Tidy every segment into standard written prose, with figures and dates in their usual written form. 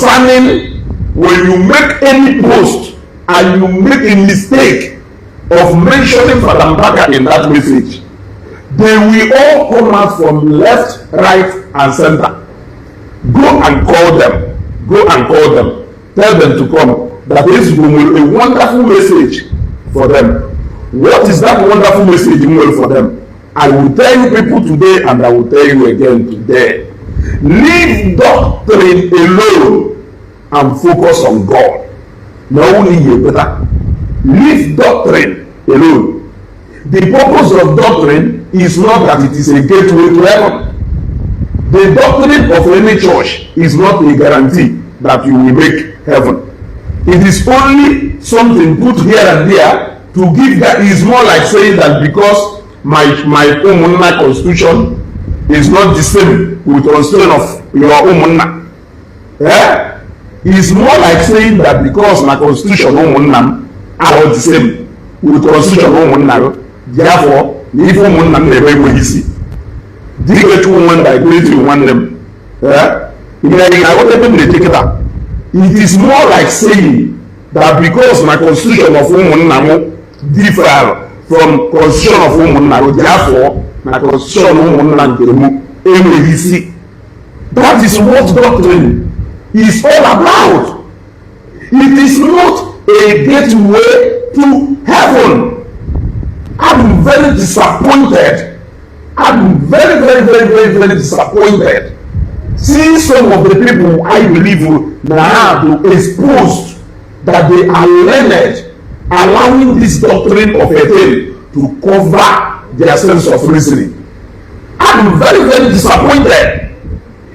concerning when you make any post and you make a mistake of mentioning Fada Mbaka in that message, they will all come out from left, right, and center. Go and call them. Go and call them. Tell them to come. That is a wonderful message for them. What is that wonderful message for them? I will tell you people today, and I will tell you again today. Leave doctrine alone and focus on God. Not only you better. Leave doctrine alone. The purpose of doctrine is not that it is a gateway to heaven. The doctrine of any church is not a guarantee that you will make heaven. It is only something put here and there to give that. Is more like saying that because my Umunna constitution is not the same with constitution of your Umunna. Yeah? It's more like saying that because my constitution Umunna are not the same with constitution Umunna, therefore, if Umunna never will see. The get woman that great you want them. Yeah? It is more like saying that because my constitution of Umunna differ from constitution of Umunna, therefore my constitution of Umunna. That is what doctrine is all about. It is not a gateway to heaven. I'm very disappointed. I'm very disappointed. See some of the people I believe now exposed that they are learned, allowing this doctrine of a thing to cover their sense of reasoning. I'm very disappointed.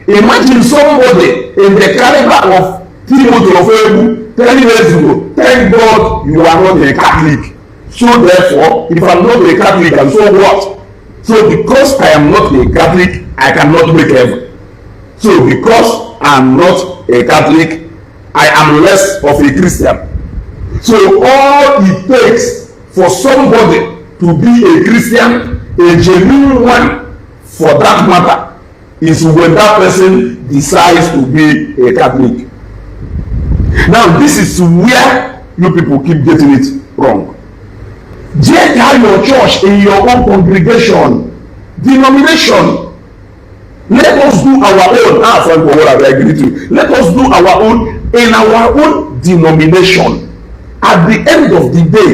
Imagine somebody in the caliber of Timothy of Ebu 10 years ago, thank God you are not a Catholic. So therefore, if I'm not a Catholic, and so what? So because I am not a Catholic, I cannot make heaven. So because I am not a Catholic, I am less of a Christian. So all it takes for somebody to be a Christian, a genuine one for that matter, is when that person decides to be a Catholic. Now this is where you people keep getting it wrong. Check how your church in your own congregation, denomination. Let us do our own. Frank, what I agree to. Let us do our own in our own denomination. At the end of the day,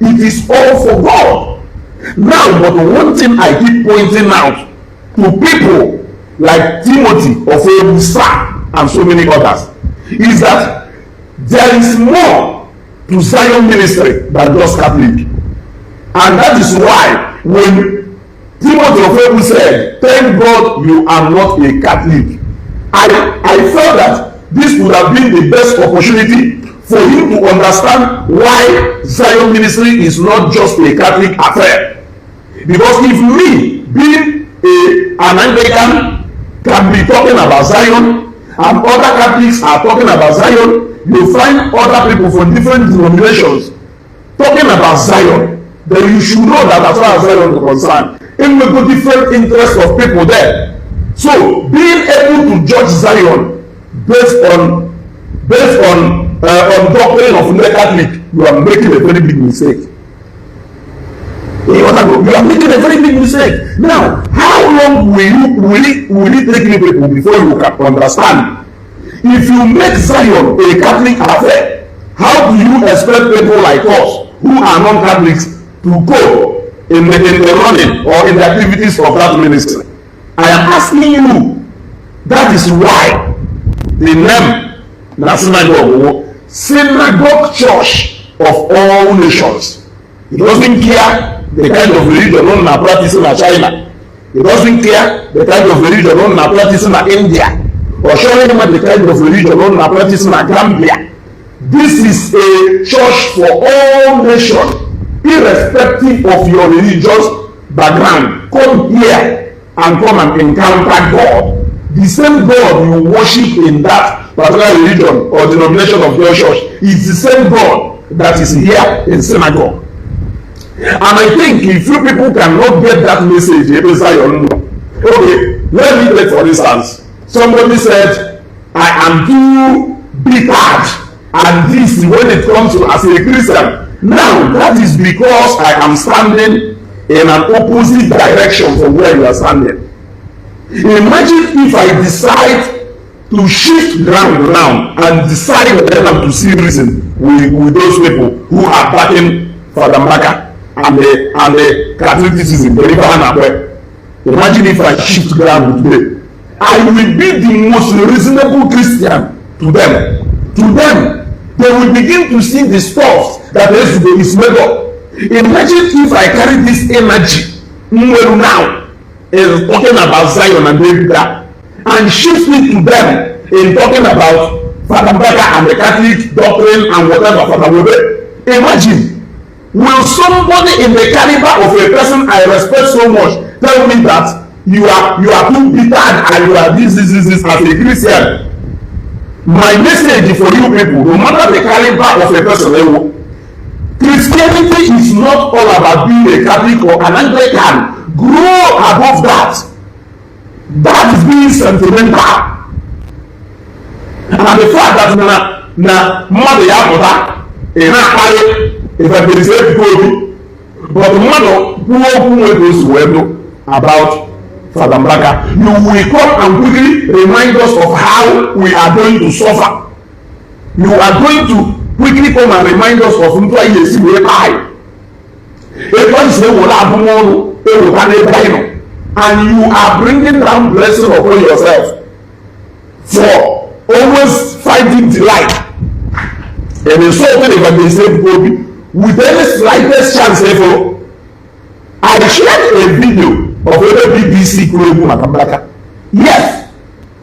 it is all for God. Now, but one thing I keep pointing out to people like Timothy of Ebusa and so many others is that there is more to Zion ministry than just Catholic. And that is why when Timothy of Ebu said, thank God you are not a Catholic, I felt that this would have been the best opportunity for him to understand why Zion ministry is not just a Catholic affair. Because if me, being an Anglican, can be talking about Zion, and other Catholics are talking about Zion, you find other people from different denominations talking about Zion, then you should know that as far as Zion is concerned, it will go different interests of people there. So being able to judge Zion based on doctrine of the Catholic, you are making a very big mistake. You are making a very big mistake. Now, how long will it take you people before you can understand? If you make Zion a Catholic affair, how do you expect people like us who are non-Catholics to go in the running or in the activities of that ministry? I am asking you. That is why the name Synagogue Church of all nations. It doesn't care the kind of religion on na practicing in China. It doesn't care the kind of religion on na practicing in India, or showing them the kind of religion on na practicing in Gambia. This is a church for all nations, irrespective of your religious background. Come here and come and encounter God. The same God you worship in that particular religion or denomination of your church is the same God that is here in synagogue. And I think if you people cannot get that message, okay, let me take for instance. Somebody said I am too bitter and this when it comes to as a Christian. Now that is because I am standing in an opposite direction from where you are standing. Imagine if I decide to shift ground now and decide whether I'm to see reason with those people who are backing Fada Mbaka and the Catholicism. Imagine if I shift ground today. I will be the most reasonable Christian to them. To them, they will begin to see the stuff that is made up. Imagine if I carry this energy now is talking about Zion and David and shift it to them in talking about Fada Mbaka and the Catholic doctrine and whatever Fada Mbaka. Imagine, will somebody in the caliber of a person I respect so much tell me that you are too bitter and you are this as a Christian? My message for you people, no matter the caliber of a person, Christianity is not all about being a Catholic or an Anglican. Grow above that. That is being sentimental. And the fact that mother yabuta if I can say people, but mother who knows about Fada Mbaka, you will come and quickly remind us of how we are going to suffer. You are going to quickly come and remind us of who is whereby. And you are bringing down blessing upon yourself for always finding delight and insulting evangelism with any slightest chance. I shared a video of a BBC Mbaka. Yes,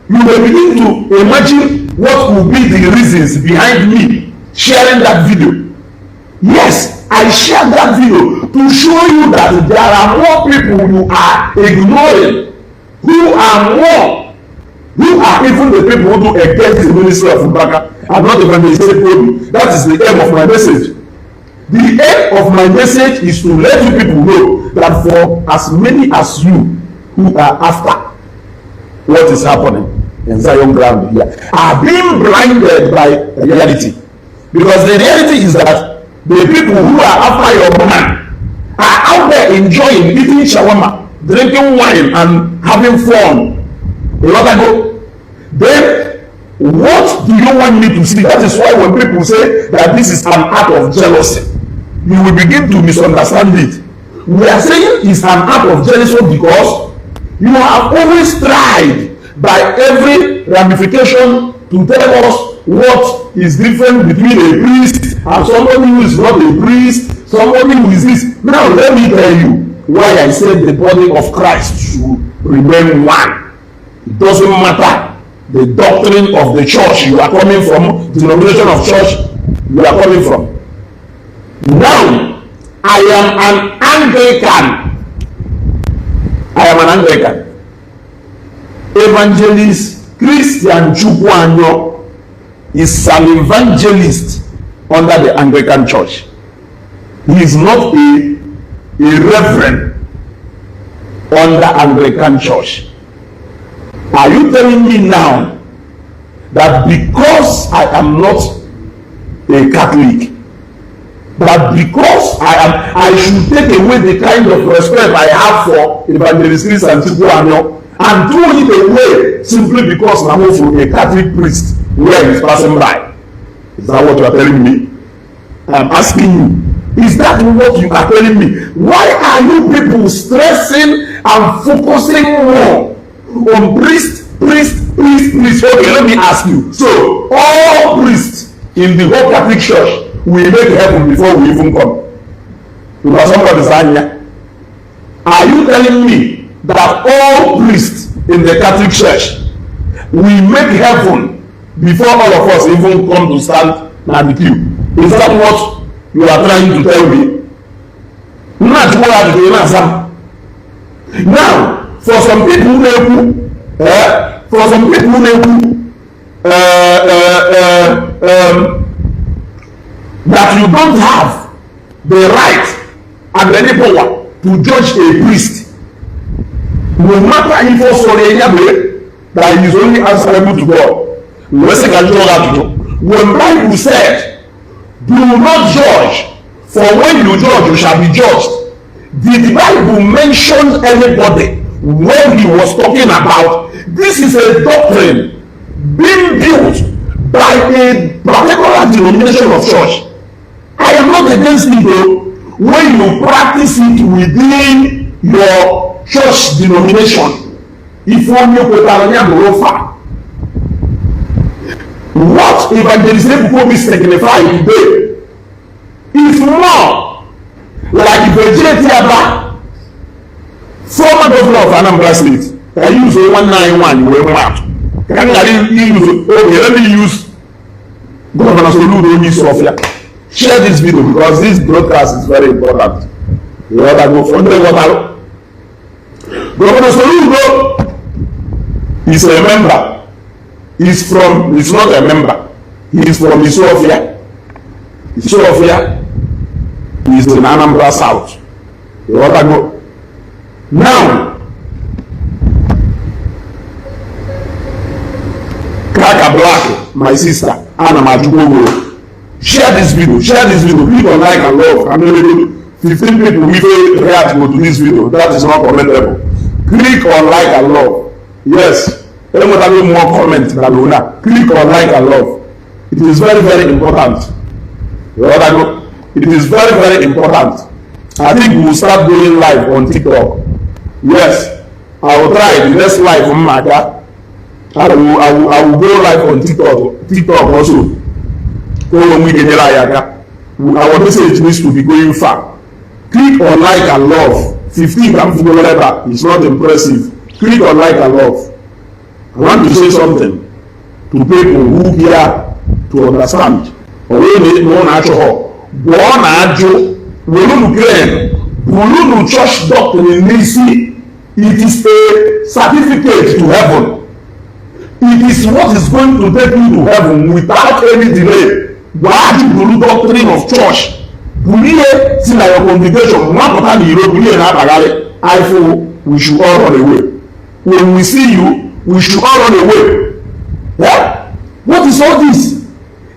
you will begin to imagine what will be the reasons behind me sharing that video. Yes, I shared that video to show you that there are more people you are ignoring, who are even the people who do against the ministry of Mbaka and not evangelism. That is the aim of my message. The aim of my message is to let you people know that for as many as you who are after what is happening in Zion ground here are being blinded by reality. Because the reality is that the people who are after your man are out there enjoying eating shawarma, drinking wine and having fun. Then what do you want me to see? That is why when people say that this is an act of jealousy, you will begin to misunderstand it. We are saying it's an act of jealousy because you have always tried by every ramification to tell us what is different between a priest and somebody who is not a priest, somebody who is this. Now let me tell you why I said the body of Christ should remain one. It doesn't matter the doctrine of the church you are coming from, denomination of church you are coming from. Now, I am an Anglican. I am an Anglican. Evangelist Christian Chukwanyo is an evangelist under the Anglican Church. He is not a reverend under Anglican Church. Are you telling me now that because I am not a Catholic, that because I should take away the kind of respect I have for Evangelist Christian Chukwanyo and throw it away simply because I'm also a Catholic priest where he's passing by? Is that what you are telling me? I'm asking you. Is that what you are telling me? Why are you people stressing and focusing more on priest? Okay, let me ask you. So, all priests in the whole Catholic Church will make heaven before we even come? Because somebody is here. Are you telling me that all priests in the Catholic Church will make heaven before all of us even come to stand at the queue? Is that what you are trying to tell me? Now, for some people that you don't have the right and any power to judge a priest, no matter if also that he is only answerable to God. When Bible said, do not judge, for when you judge, you shall be judged. Did the Bible mention anybody when he was talking about this is a doctrine being built by a particular denomination of church? I am not against it though, when you practice it within your church denomination. If only what Evangelical signifies today is more like Evangelical, former governor of Anambra State. I use 191 you went out. Can I use let me use Governor Soludo Sofia. Share this video because this broadcast is very important. You ought to go from the water. Governor Soludo is a member. He's not a member. He is from Sofia. Sofia is in Anambra South. You ought to go. Now, Kraka Black, my sister, Anna Majukogo. Share this video, click on like and love. I'm going to do 15 people will react to this video. That is not commentable. Click on like and love. Yes, anyone more comment than Luna. Click on like and love. It is very, very important. It is very, very important. I think we will start going live on TikTok. Yes, I will try the next live on Maka. I will go live on TikTok also. When we get our message needs to be going far. Click on like and love. 15 is not impressive. Click on like and love. I want to say something to people who care to understand. Church doctrine it is a certificate to heaven. It is what is going to take you to heaven without any delay. Why do you do doctrine of church? Bulie see na your congregation one pata ni iro bulie na abagale. I feel we should all run away. When we see you, we should all run away. Yeah? What is all this?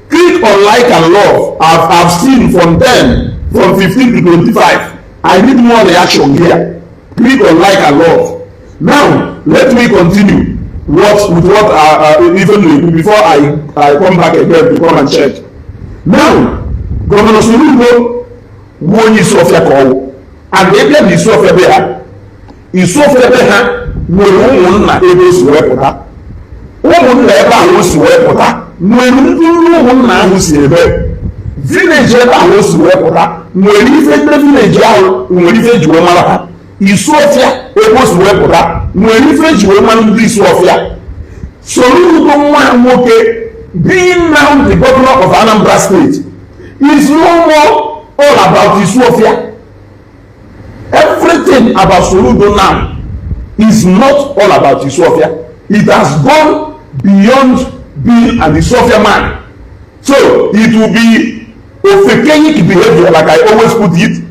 Click on like and love. I've seen from 10, from 15 to 25. I need more reaction here. Click on like and love. Now let me continue even before I come back again to come and check. Now, Governor Soludo won Sofia call, and they get the Sofia there. In Sofia there, no na able to wear pota. Woman never was to wear pota. No one na who's here. Village never was to wear pota. No even the village out, no even Juamala. In Sofia, able to wear pota. No even Juaman this Sofia. Soludo one okay. Being now the governor of Anambra State is no more all about Ethiopia. Everything about Soludo now is not all about Ethiopia. It has gone beyond being an Ethiopia man. So it will be Ofekeic behavior, like I always put it.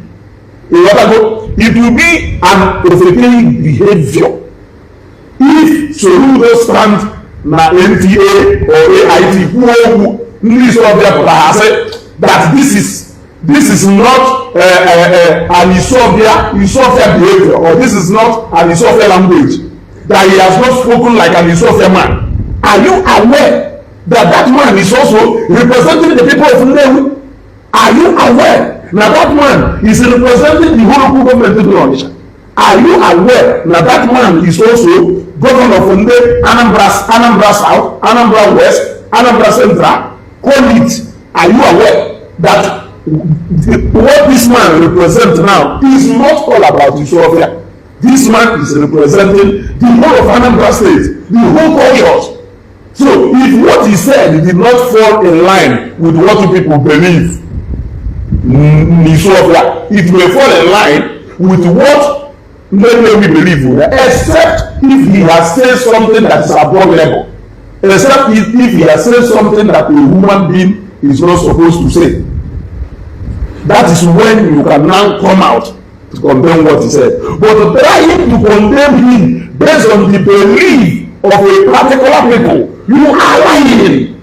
It will be an Ofekeic behavior if Soludo stands na NTA or AIT that this is not an Ethiopia behavior, or this is not an Ethiopia language, that he has not spoken like an Ethiopia man. Are you aware that man is also representing the people of Nnewi? Are you aware that man is representing the whole government of Onitsha? Are you aware that man is also governor of Anambra South, Anambra West, Anambra Central? Call it. Are you aware that what this man represents now is not all about Ethiopia? This man is representing the whole of Anambra State, the whole culture. So if what he said did not fall in line with what you people believe in Ethiopia, it may fall in line with what we believe, except if he has said something that is abominable, except if he has said something that a human being is not supposed to say. That is when you can now come out to condemn what he said. But trying to condemn him based on the belief of a particular people, you are lying.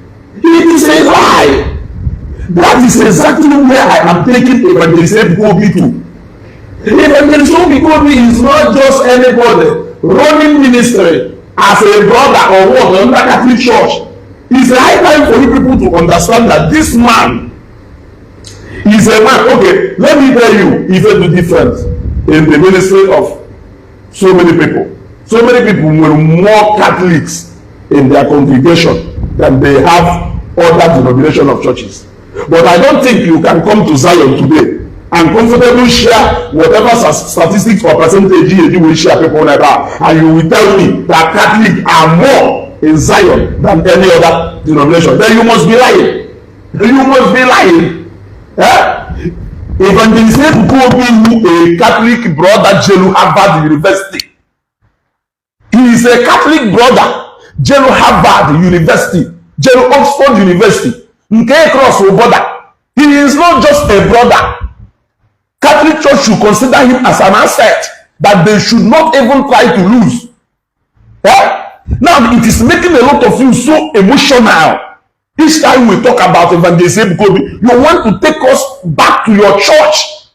It is a lie. That is exactly where I am taking Evangelism Kobe to. Evangelism Kobe is not just anybody running ministry as a brother or what under Catholic Church. It's high time for you people to understand that this man is a man. Okay, let me tell you even the difference in the ministry of so many people. So many people were more Catholics in their congregation than they have other denomination of churches. But I don't think you can come to Zion today and comfortably share whatever statistics or percentage you will share people like that, and you will tell me that Catholics are more in Zion than any other denomination. Then you must be lying. You must be lying. Evangelism go be a Catholic brother, Jelu Harvard University. He is a Catholic brother, Jelu Harvard University, Jelu Oxford University. Nke cross border. He is not just a brother. Catholic Church should consider him as an asset that they should not even try to lose. Now it is making a lot of you so emotional. Each time we talk about evangelism, you want to take us back to your church.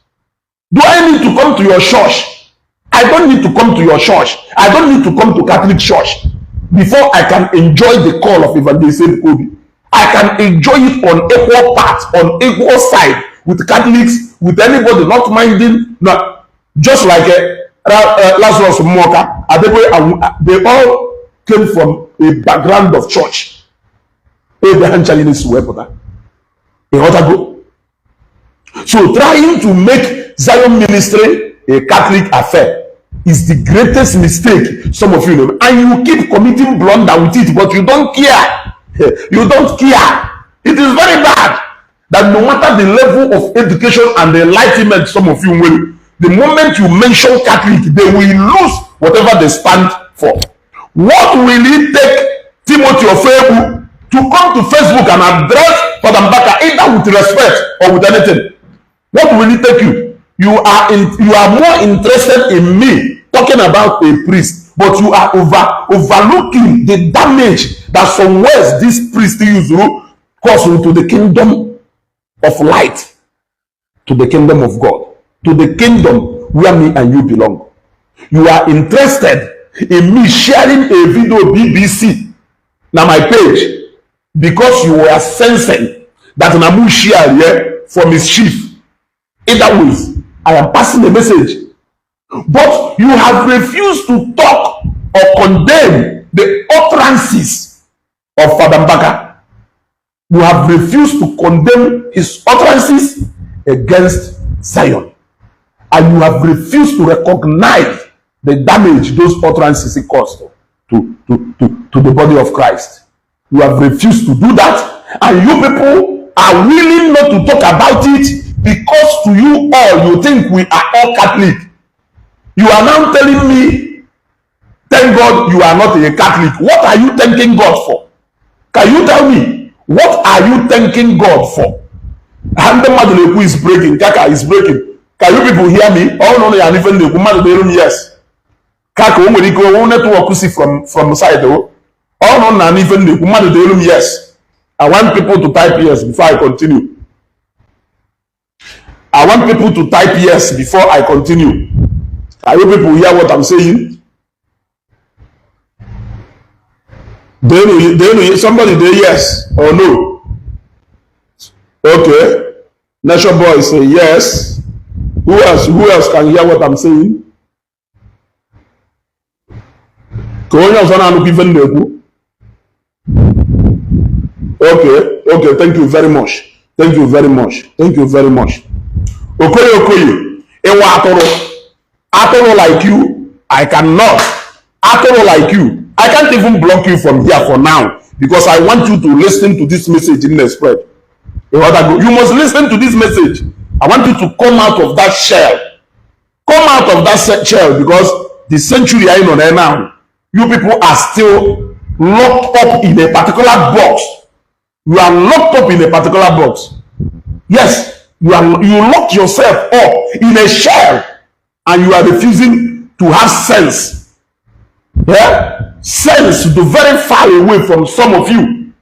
Do I need to come to your church? I don't need to come to your church. I don't need to come to Catholic Church before I can enjoy the call of evangelism. I can enjoy it on equal parts, on equal side with Catholics, with anybody not minding. No, just like Lazarus Moka, they all came from a background of church. Abraham Chalines Webota. So trying to make Zion ministry a Catholic affair is the greatest mistake some of you know. And you keep committing blunder with it, but you don't care. You don't care. It is very bad that no matter the level of education and the enlightenment some of you will, the moment you mention Catholic, they will lose whatever they stand for. What will it take Timothy Ofebu to come to Facebook and address Fada Mbaka either with respect or with anything? What will it take you? You are more interested in me talking about a priest, but you are overlooking the damage that some ways this priest use cause to the kingdom of light, to the kingdom of God, to the kingdom where me and you belong. You are interested in me sharing a video BBC na my page because you were sensing that Namu share here for mischief. Either ways, I am passing a message. But you have refused to talk or condemn the utterances of Fada Mbaka. You have refused to condemn his utterances against Zion. And you have refused to recognize the damage those utterances caused to the body of Christ. You have refused to do that. And you people are willing not to talk about it because to you all, you think we are all Catholic. You are now telling me, thank God you are not a Catholic. What are you thanking God for? Can you tell me? What are you thanking God for? Handemaduleku is breaking. Kaka is breaking. Can you people hear me? Oh no, and even the yes. Kaka network see from side. Oh no, and even the yes. I want people to type yes before I continue. I want people to type yes before I continue. Are you people hear what I'm saying? Then somebody say yes or no. Okay. Nation boy say yes. Who else can hear what I'm saying? Okay, thank you very much. Okoye, Atoro like you, I cannot. Atoro like you, I can't even block you from here for now because I want you to listen to this message in the spread. You must listen to this message. I want you to come out of that shell. Come out of that shell because the century I know now, you people are still locked up in a particular box. You are locked up in a particular box. Yes, you locked yourself up in a shell and you are refusing to have sense. Yeah? sense to very far away from some of you.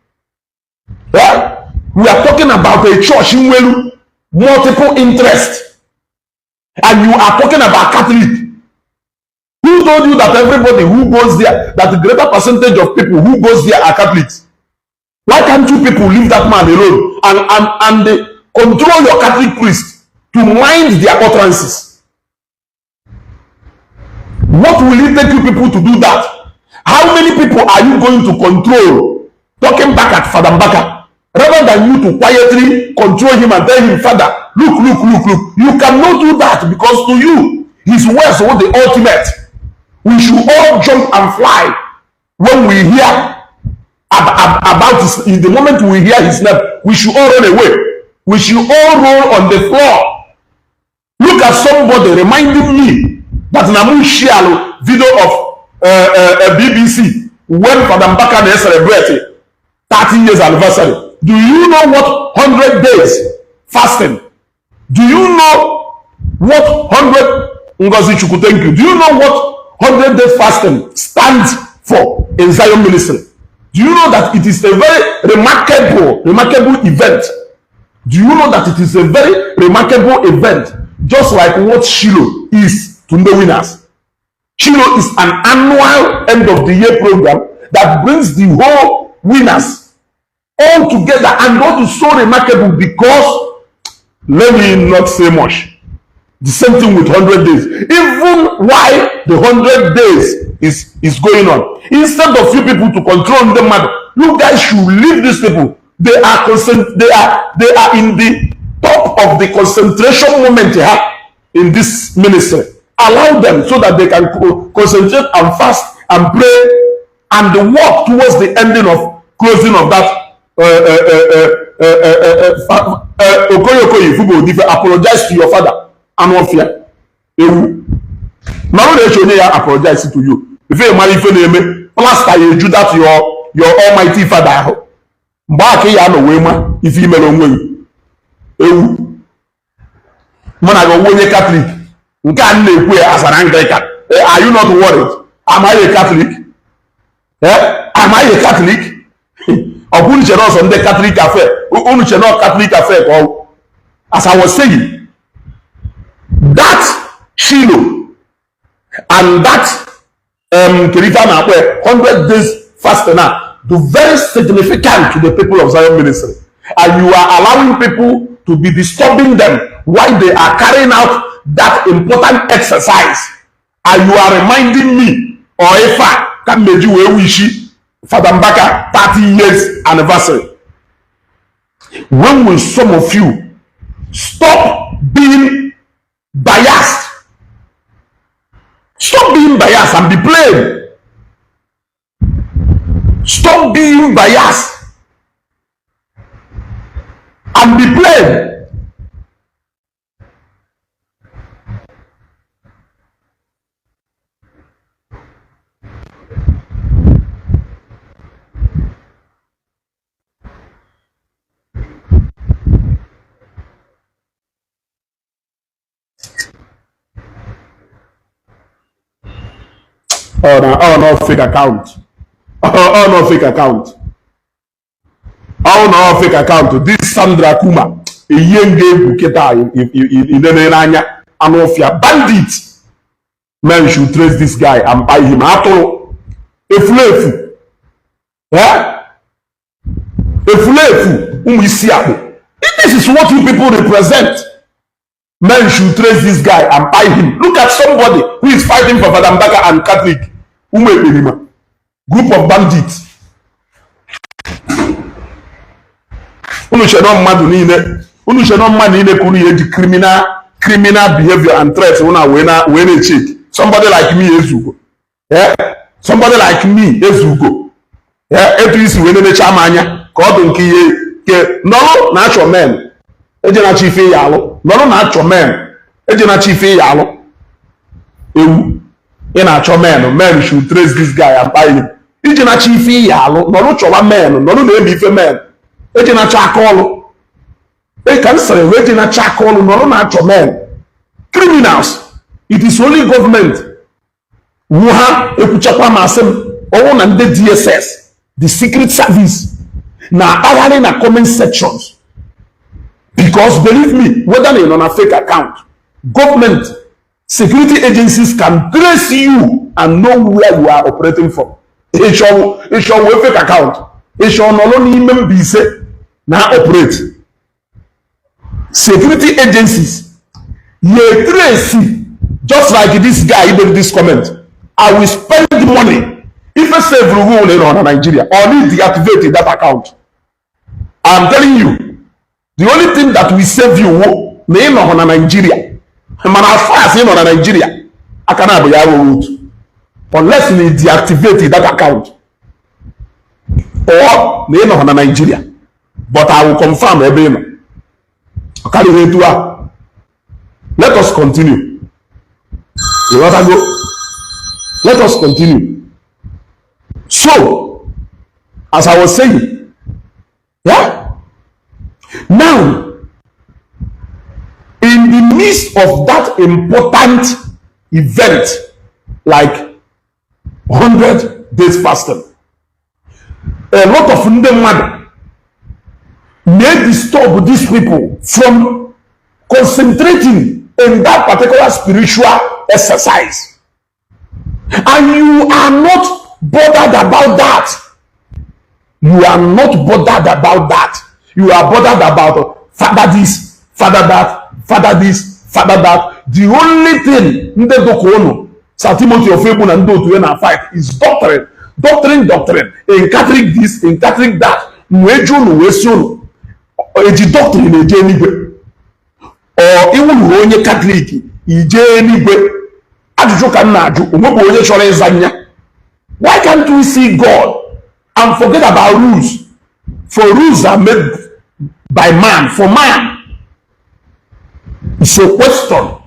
Yeah? We are talking about a church in Welu, multiple interests, and you are talking about Catholic. Who told you that everybody who goes there, that the greater percentage of people who goes there are Catholics? Why can't you people leave that man alone and control your Catholic priests to mind their utterances? What will it take you people to do that? How many people are you going to control talking back at Fada Mbaka, rather than you to quietly control him and tell him, Father, look. You cannot do that, because to you, his words were the ultimate. We should all jump and fly when we hear about this. In the moment we hear his name, we should all run away. We should all roll on the floor. Look at somebody reminding me that Namu Shialo video of BBC when Fada Mbaka celebrated 30 years anniversary. Do you know what 100 days fasting? Do you know what 100 Ngozi Chukwu, thank you. Do you know what 100 days fasting stands for in Zion ministry? Do you know that it is a very remarkable event? Do you know that it is a very remarkable event, just like what Shiloh is to the winners? Shiloh is an annual end of the year program that brings the whole winners all together, and what is so remarkable, because let me not say much. The same thing with 100 days. Even while the 100 days is going on, instead of you people to control them, you guys should leave these people. They are in the top of the concentration moment in this ministry. Allow them so that they can concentrate and fast and pray and work towards the ending of closing of that. Apologize to your father. And one fear. Now they show you apologize to you. If you marry for name, plaster you do that your almighty father. Back here no way, if you melon way. Man, I go way Catholic. You can't live where as an Anglican. Are you not worried? Am I a Catholic? Am I a Catholic? Or who is not on the Catholic affair? Who is not Catholic affair? As I was saying. That Shiloh and that 100 days fasting now, do very significant to the people of Zion ministry, and you are allowing people to be disturbing them while they are carrying out that important exercise, and you are reminding me, or if I can make you a wish Fada Mbaka 30 years anniversary. When will some of you stop being biased? Stop being biased and be plain. Stop being biased and be plain. Oh no, fake account. Oh no, fake account. Oh no, fake account. This Sandra Kuma, a young buketa in the Nanya, Anofia bandit. Man should trace this guy and buy him after a flavor. Yeah? A flavor. This is what you people represent. Men should trace this guy and buy him. Look at somebody who is fighting for Fada Mbaka and Catholic. Group of bandits. Unu shall not man in a criminal behavior and threats when I cheat. Somebody like me is Ugo. Yeah? Somebody like me is Ugo. Yeah? At least when the chamanya, God ke no natural men. Ejena chief yalo. No natural men. Ejena chief yalo. In a men should trace this guy and buy him. Ejena chief yalo. No chola men. No name if a man. Ejena charcoal. They can say ejena charcoal. No natural men. Criminals. It is only government. Wuha ekuchapa masem. or on the DSS, the Secret Service, now I in a comment sections. Because believe me, whether you're on a fake account, government, security agencies can trace you and know where you are operating from. It's your fake account. It's your no even be said now operate. Security agencies, you trace, just like this guy in this comment. I will spend money if I save rule on Nigeria or need to deactivate that account. I'm telling you, the only thing that will save you name on Nigeria. Man, as far as in on Nigeria, I cannot be route unless we deactivate that account or name on Nigeria. But I will confirm every. Let us continue. You want to go? Let us continue. So, as I was saying, yeah. Now, in the midst of that important event, like 100 days fasting, a lot of them may disturb these people from concentrating in that particular spiritual exercise. And you are not bothered about that. You are not bothered about that. You are bothered about Father this, Father that, Father this, Father that. The only thing Timothy of Able and do to fight is doctrine. Doctrine. In Catholic this, in Catholic that. Eji doctrine eje anywhere. Or even onye Catholic eje anywhere. Why can't we see God and forget about rules? For rules are made by man, for man. It's a question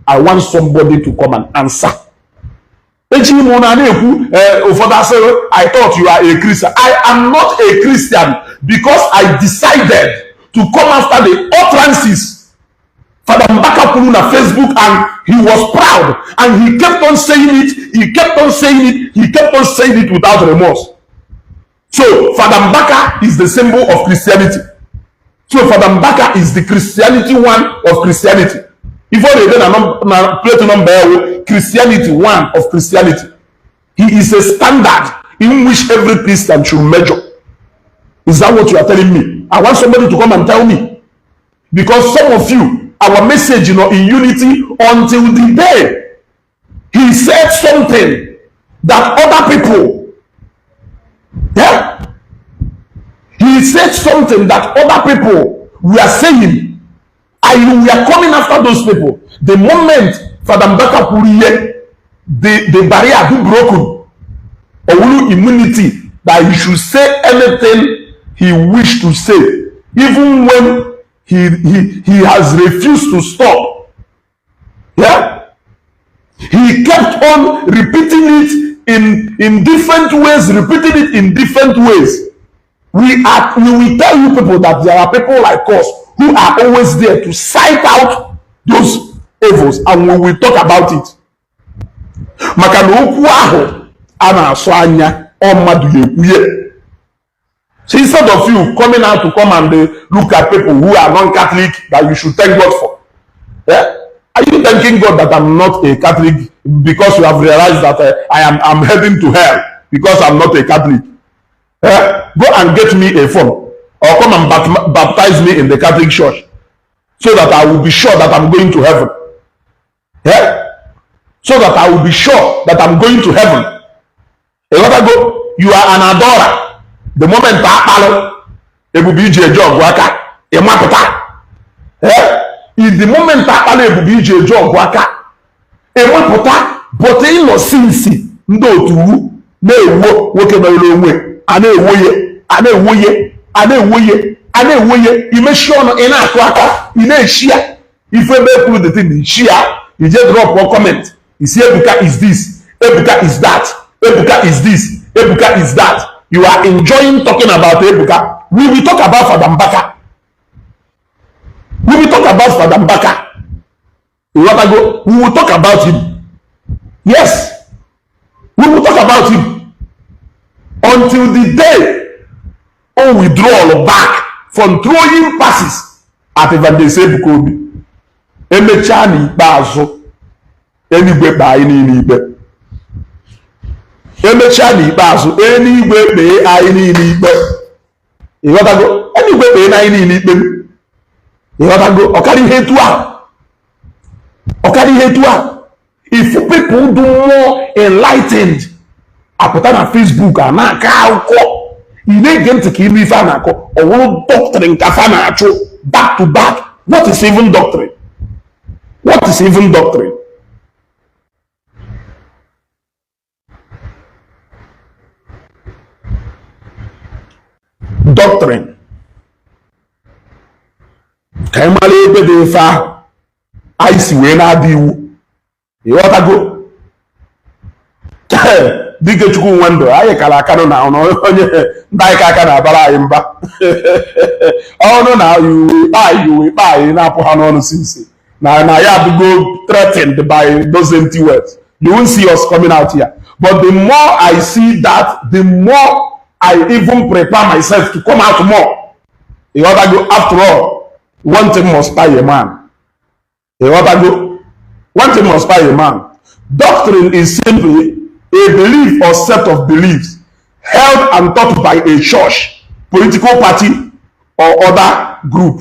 I want somebody to come and answer. I thought you are a Christian. I am not a Christian because I decided to come after the utterances Fada Mbaka put on Facebook, and he was proud, and he kept on saying it, he kept on saying it without remorse. So Fada Mbaka is the symbol of Christianity. So Fada Mbaka is the Christianity one of Christianity. If only then a plate number Christianity one of Christianity. He is a standard in which every Christian should measure. Is that what you are telling me? I want somebody to come and tell me. Because some of you, our message, in unity until the day he said something that other people, yeah, he said something that other people were saying, and we are coming after those people. The moment Fada Mbaka Puriye, the barrier who broken, or immunity that he should say anything he wished to say, even when he has refused to stop. Yeah, he kept on repeating it in different ways. We will tell you people that there are people like us who are always there to cite out those evils, and we will talk about it. So instead of you coming out to come and look at people who are non-Catholic that you should thank God for, yeah? Are you thanking God that I'm not a Catholic because you have realized that I'm heading to hell because I'm not a Catholic? Yeah? Go and get me a form or come and baptize me in the Catholic Church so that I will be sure that I'm going to heaven. Yeah? So that I will be sure that I'm going to heaven. You are an adorer. The moment it will be a job worker, a mapota. In the moment it will be a job worker, a mapota, but in no since no to no work in a way, and a way, you may show in a quacker, in a share. If you make put the thing in share, you just drop one comment. You see, Ebuka is this, Ebuka is that, Ebuka is this, Ebuka is that. You are enjoying talking about Ebuka. We will talk about Fada Mbaka. We will talk about Fada Mbaka. We will talk about him. Yes. We will talk about him. until the day o withdrawal back from throwing passes at Evangelical. Emechaa n'ikpeazụ eluigwe kpee anyị niile ikpe. Emechaa n'ikpeazụ eluigwe kpee anyị niile ikpe. Ịghọtago? Eluigwe kpee anyị niile ikpe. Ịghọtago? Ọkara ihe etu ahụ. Ọkara ihe etu ahụ. If people do more enlightened, apụta na Facebook a na-akọ akụkọ, ị na-ege ntị ka ilu ife a na-akọ, ọ bụrụ doctrine ka fa na-achụ back to back. What is even doctrine? What is even doctrine? Doctrine. Ka ị mara ebe dị mfe ahụ anyị si wee na-adị iwu. Ịghọtago? Dike Chukwu Nwendụ anyị kara aka na onye ndị anyị ka aka na-abara anyị mba. Ọnụ na iwu ikpe anyị na-apụ ha n'ọnụ sinsi. Na ya abụgo threatened by those empty words. You won't see us coming out here. But the more I see that, the more I even prepare myself to come out more. You ought to go, after all, one thing must buy a man. You ought to go, one thing must buy a man. Doctrine is simply a belief or set of beliefs held and taught by a church, political party, or other group.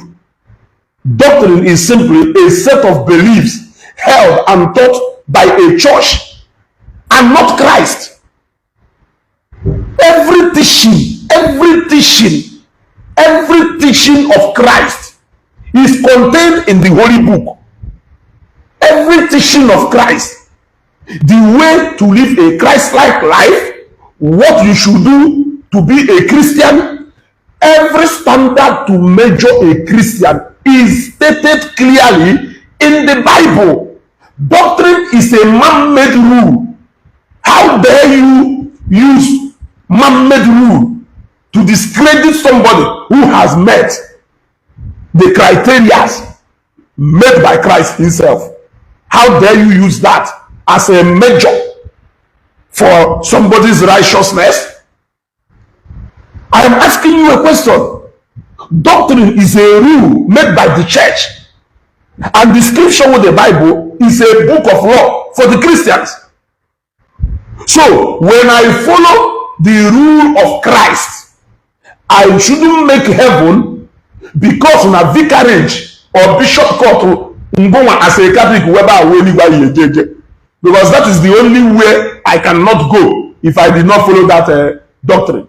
Doctrine is simply a set of beliefs held and taught by a church and not Christ. Every teaching of Christ is contained in the Holy Book. Every teaching of Christ, the way to live a Christ-like life, what you should do to be a Christian, every standard to measure a Christian is stated clearly in the Bible. Doctrine is a man-made rule. How dare you use man-made rule to discredit somebody who has met the criteria made by Christ himself? How dare you use that as a measure for somebody's righteousness? I am asking you a question. Doctrine is a rule made by the church, and the scripture with the Bible is a book of law for the Christians. So when I follow the rule of Christ, I shouldn't make heaven because na vicarage or bishop court as a Catholic, because that is the only way I cannot go if I did not follow that doctrine.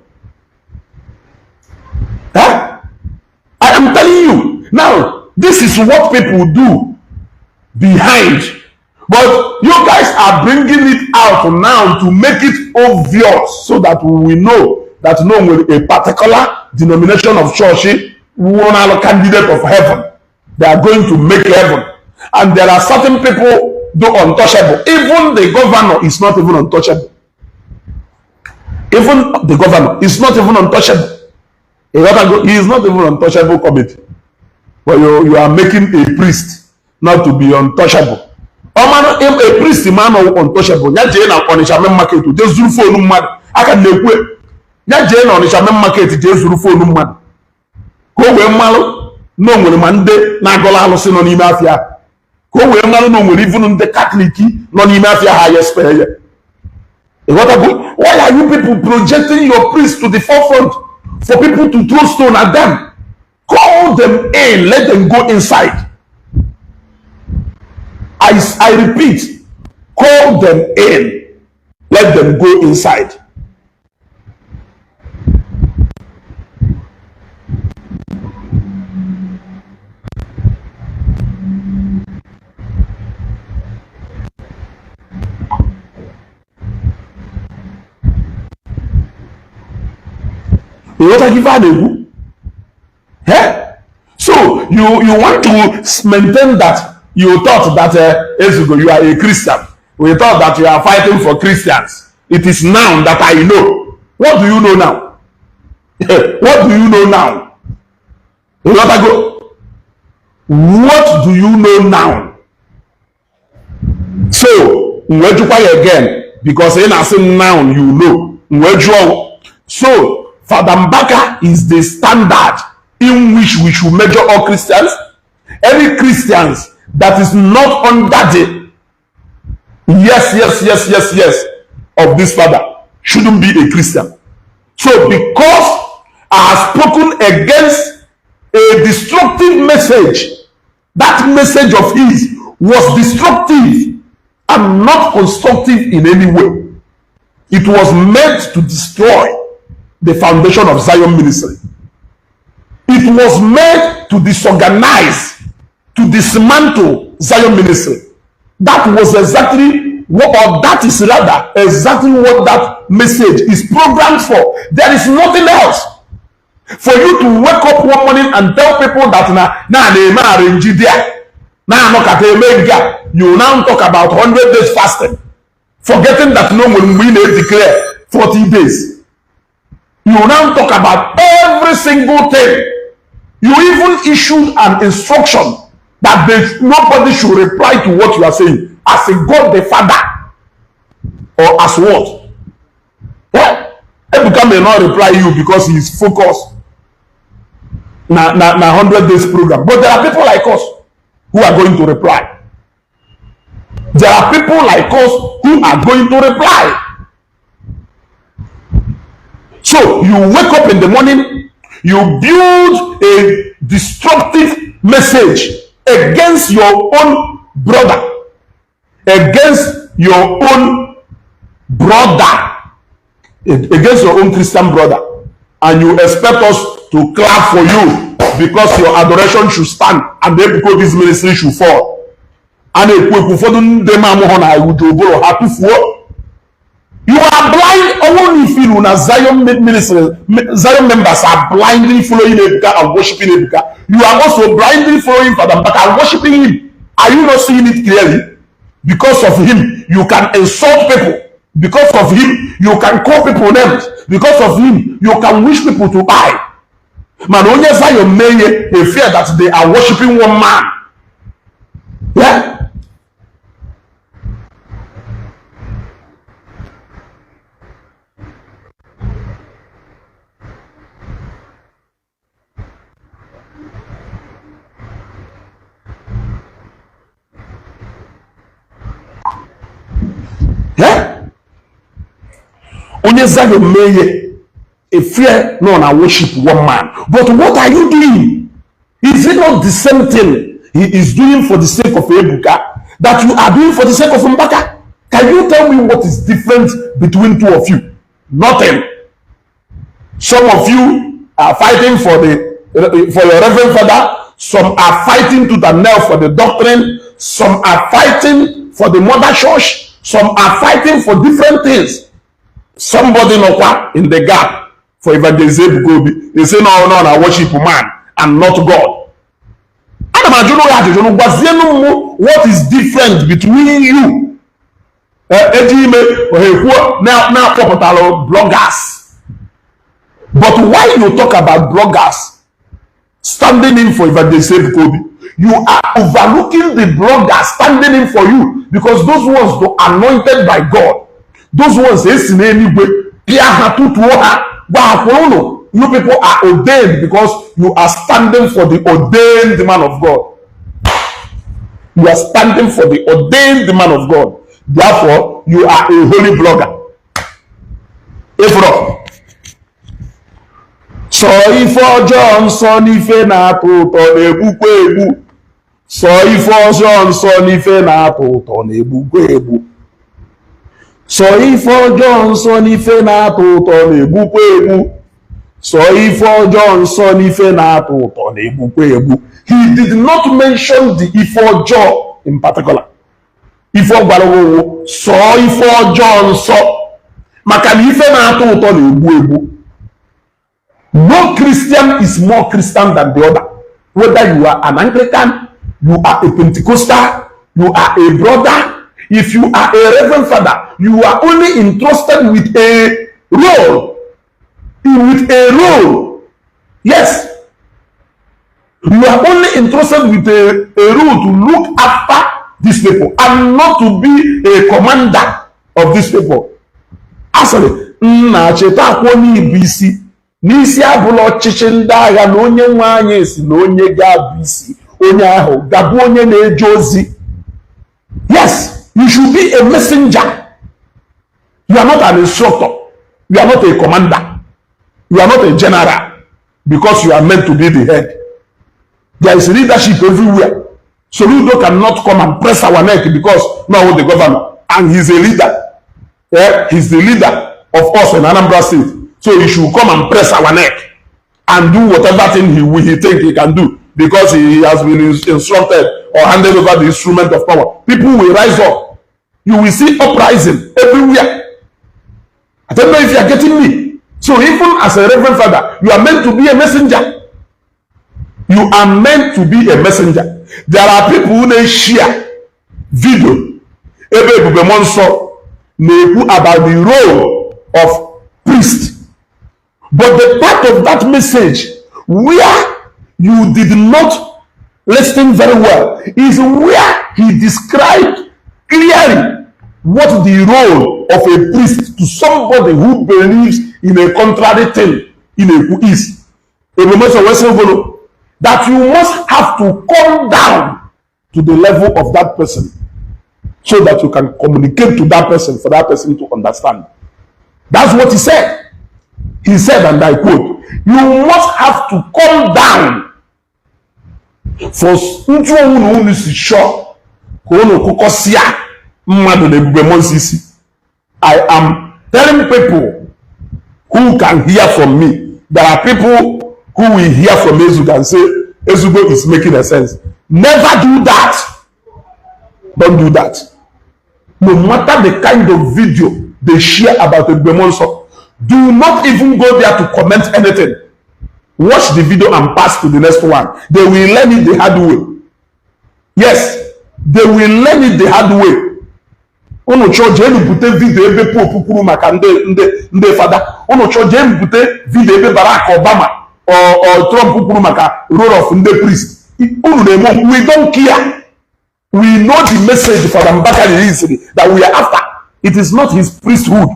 Huh? I am telling you now, this is what people do behind, but you guys are bringing it out now to make it obvious so that we know that no, a particular denomination of church, one candidate of heaven, they are going to make heaven, and there are certain people do untouchable. Even the governor is not even untouchable. Even the governor is not even untouchable. He is not even untouchable committee. But you are making a priest not to be untouchable. A priest man or untouchable. Nyaje na Onisha main market to just zuru phone mad. Aka nekwe. Nyaje na Onisha main market just zuru phone mad. Ko we malo no nwere mande na agola alusi no n'ime afia. Ko we malo no nwere even the Catholic no n'ime afia ha yespeye. Why are you people projecting your priest to the forefront for people to throw stone at them? Call them in, let them go inside. I repeat, call them in, let them go inside. What are you value? Yeah? So you want to maintain that you thought that you are a Christian. We thought that you are fighting for Christians. It is now that I know. What do you know now? What do you know now? What do you know now? So, again, because in as now you know. So, Fada Mbaka is the standard in which we should measure all Christians. Any Christians that is not under the yes of this father shouldn't be a Christian. So, because I have spoken against a destructive message, that message of his was destructive and not constructive in any way. It was meant to destroy the foundation of Zion ministry. It was meant to disorganize, to dismantle Zion ministry. That was exactly what, or that is rather exactly what that message is programmed for. There is nothing else. For you to wake up one morning and tell people that you now talk about 100 days fasting, forgetting that no one will declare 40 days. You now talk about every single thing. You even issued an instruction that nobody should reply to what you are saying as a God the Father, or as what? Yeah, Ebuka may not reply you because he is focused na 100 days program, but there are people like us who are going to reply. There are people like us who are going to reply. So you wake up in the morning, you build a destructive message against your own brother, against your own brother, against your own Christian brother, and you expect us to clap for you because your adoration should stand and then because this ministry should fall. And you are blind. Only if you know Zion ministry, Zion members are blindly following Ebuka and worshiping Ebuka. You are also blindly following Fada Mbaka and worshiping him. Are you not seeing it clearly? Because of him, you can insult people. Because of him, you can call people names. Because of him, you can wish people to buy. Man, only Zion may fear that they are worshiping one man. Yeah. Only Zion may fear no na worship one man. But what are you doing? Is it not the same thing he is doing for the sake of Ebuka that you are doing for the sake of Mbaka? Can you tell me what is different between two of you? Nothing. Some of you are fighting for your Reverend Father. Some are fighting to the nail for the doctrine. Some are fighting for the mother church. Some are fighting for different things. Somebody in the gap for Evangelical. They say no, I worship man and not God. What is different between you? Now bloggers. But why you talk about bloggers standing in for Evangelical? You are overlooking the bloggers standing in for you because those ones are anointed by God. Those ones, you people are ordained because you are standing for the ordained man of God. You are standing for the ordained man of God. Therefore, you are a holy blogger. So if John son ife na to nebukwe. So if John son ife na to nebukwe. So if Johnson ife na-atọ ụtọ na-egbukwa egbu. So if Johnson ife na-atọ ụtọ na-egbukwa egbu. He did not mention the Ifo John in particular. Ifo gwara so Ifo Johnson maka na ife na-atọ ụtọ na-egbu egbu. No Christian is more Christian than the other. Whether you are an Anglican, you are a Pentecostal, you are a brother. If you are a Reverend Father, you are only entrusted with a role. With a role. Yes. You are only entrusted with a role to look after these people and not to be a commander of these people. Actually, nna chetakwa n'ibu isi n'isi abụla ọchịchị ndị agha na onye nwe anyị si na onye ga-abụ isi onye ahụ gabụ onye na-eje ozi. Yes, you should be a messenger. You are not an instructor. You are not a commander. You are not a general, because you are meant to be the head. There is leadership everywhere. Soludo cannot come and press our neck because now the governor and he's a leader. Yeah, he's the leader of us in Anambra State. So he should come and press our neck and do whatever thing he think he can do because he has been instructed or handed over the instrument of power. People will rise up. You will see uprising everywhere. I don't know if you are getting me. So even as a reverend father, you are meant to be a messenger. You are meant to be a messenger. There are people who they share video about the role of priest. But the part of that message where you did not listen very well is where he described clearly what the role of a priest to somebody who believes in a contrary thing is. That you must have to come down to the level of that person so that you can communicate to that person for that person to understand. That's what he said. He said, and I quote, you must have to come down for I am telling people who can hear from me. There are people who will hear from Ezugo and say, Ezugo is making a sense. Never do that. Don't do that. No matter the kind of video they share about Egbemonso, do not even go there to comment anything. Watch the video and pass to the next one. They will learn it the hard way. Yes, they will learn it the hard way. Ono choje mbute video ebe popukuru maka nde fada. Ono choje mbute video ebe Barack Obama or Trump pukuru maka role of nde priest. We don't care. We know the message Fada Mbaka released that we are after. It is not his priesthood.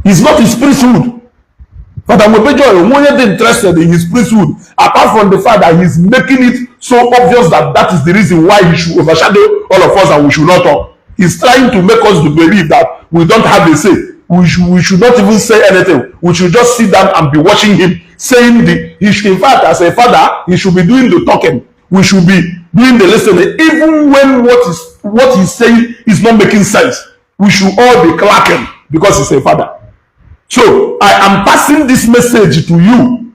It's not his priesthood. Fada Mbaka is more interested in his priesthood, apart from the fact that he's making it so obvious that that is the reason why he should overshadow all of us and we should not talk. He's trying to make us to believe that we don't have a say. We should not even say anything. We should just sit down and be watching him saying in fact, as a father, he should be doing the talking. We should be doing the listening. Even when what he's saying is not making sense, we should all be clapping because he's a father. So I am passing this message to you.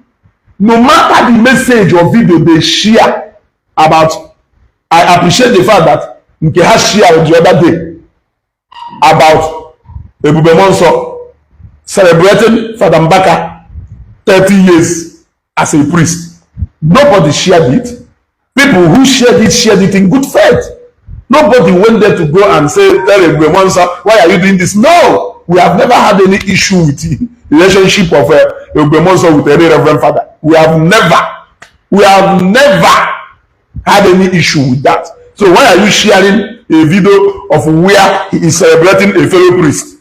No matter the message or video they share about, I appreciate the fact that Nkeha shared the other day about Ebube Monso celebrating Fada Mbaka 30 years as a priest. Nobody shared it. People who shared it in good faith. Nobody went there to go and say, tell Ebube Monso, why are you doing this? No, we have never had any issue with the relationship of Ebube Monso with any reverend father. We have never had any issue with that. So why are you sharing a video of where he is celebrating a fellow priest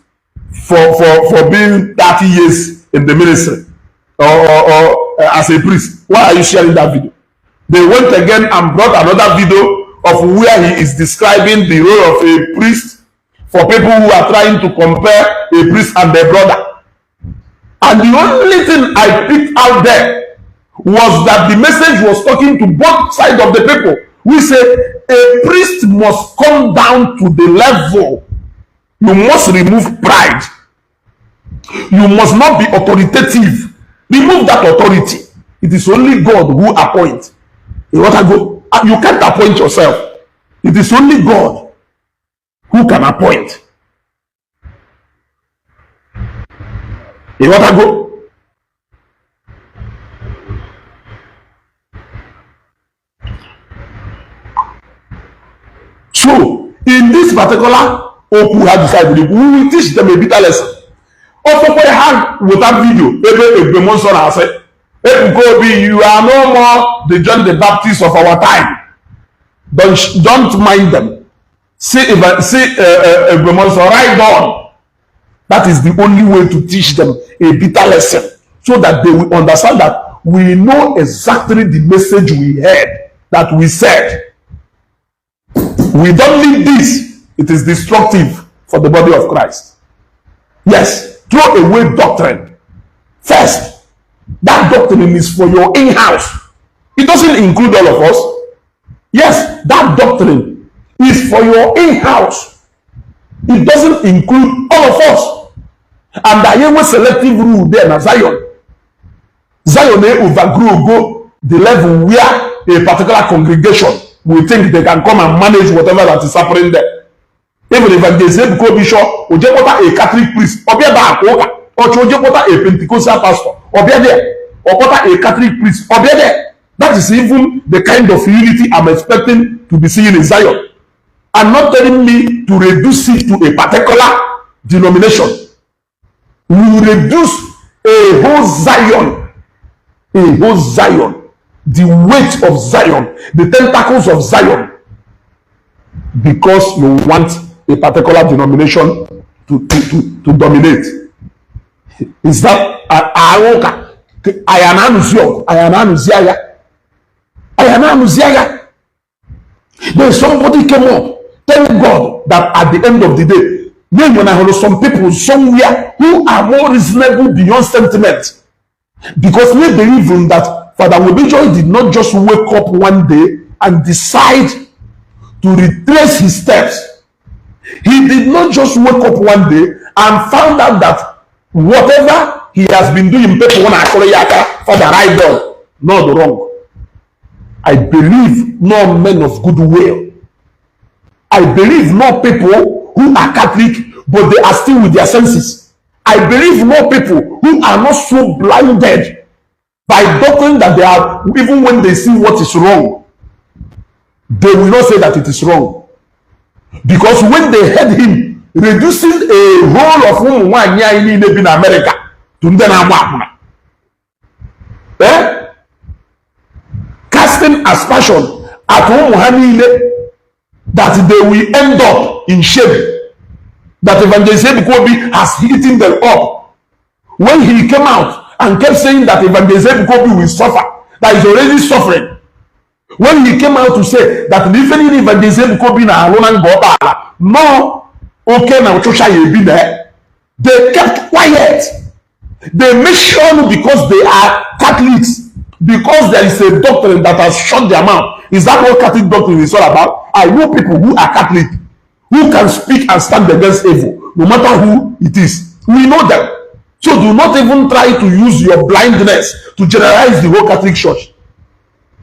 for being 30 years in the ministry or as a priest? Why are you sharing that video? They went again and brought another video of where he is describing the role of a priest for people who are trying to compare a priest and their brother. And the only thing I picked out there was that the message was talking to both sides of the people. We say a priest must come down to the level. You must remove pride. You must not be authoritative. Remove that authority. It is only God who appoints. You can't appoint yourself. It is only God who can appoint. You want to go? So, in this particular Oku had decided, we will teach them a bitter lesson. Also, we have with that video, you are no more the John the Baptist of our time. Don't mind them. See, right on. That is the only way to teach them a bitter lesson, so that they will understand that we know exactly the message we heard, that we said. We don't need this. It is destructive for the body of Christ. Yes, throw away doctrine. First, that doctrine is for your in-house. It doesn't include all of us. Yes, that doctrine is for your in-house. It doesn't include all of us. And there is a selective rule there in Zion. Zion may overgrow, go the level where a particular congregation will think they can come and manage whatever that is happening there. Even if they say because bishop or a Catholic priest or be a Pentecostal pastor or be there or a Catholic priest or be there. That is even the kind of unity I'm expecting to be seen in Zion. And not telling me to reduce it to a particular denomination. We will reduce a whole Zion, the weight of Zion, the tentacles of Zion, because you want a particular denomination to dominate. Is that then somebody came up. Thank God that at the end of the day, when I heard some people somewhere who are more reasonable beyond sentiment, because we believe in that Fada Mbaka did not just wake up one day and decide to retrace his steps. He did not just wake up one day and found out that whatever he has been doing, people want to call it for the right done, not the wrong. I believe no men of goodwill. I believe no people who are Catholic, but they are still with their senses. I believe no people who are not so blinded by doctrine that they are, even when they see what is wrong, they will not say that it is wrong. Because when they heard him reducing a whole of in America to casting aspersion at home that they will end up in shame, that Evangelical has eaten them up. When he came out and kept saying that Evangelical will suffer, that is already suffering. When he came out to say that even Evangelical no, okay, now they kept quiet. They make sure because they are Catholics, because there is a doctrine that has shut their mouth. Is that what Catholic doctrine is all about? I know people who are Catholic, who can speak and stand against evil, no matter who it is. We know them. So do not even try to use your blindness to generalize the whole Catholic Church.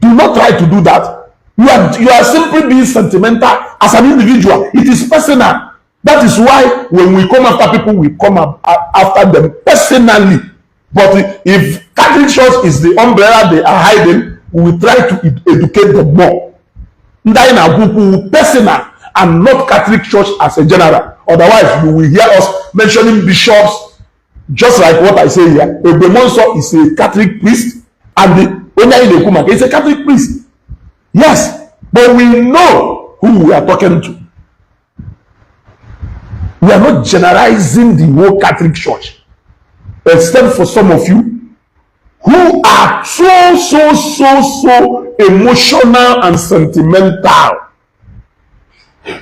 Do not try to do that. You are simply being sentimental as an individual. It is personal. That is why when we come after people, we come after them personally. But if Catholic Church is the umbrella they are hiding, we will try to educate them more. Personal and not Catholic Church as a general. Otherwise, you will hear us mentioning bishops, just like what I say here. Ebemonso is a Catholic priest, and the Onyayi Nekuma is a Catholic priest. Yes, but we know who we are talking to. We are not generalizing the whole Catholic Church, except for some of you who are so emotional and sentimental.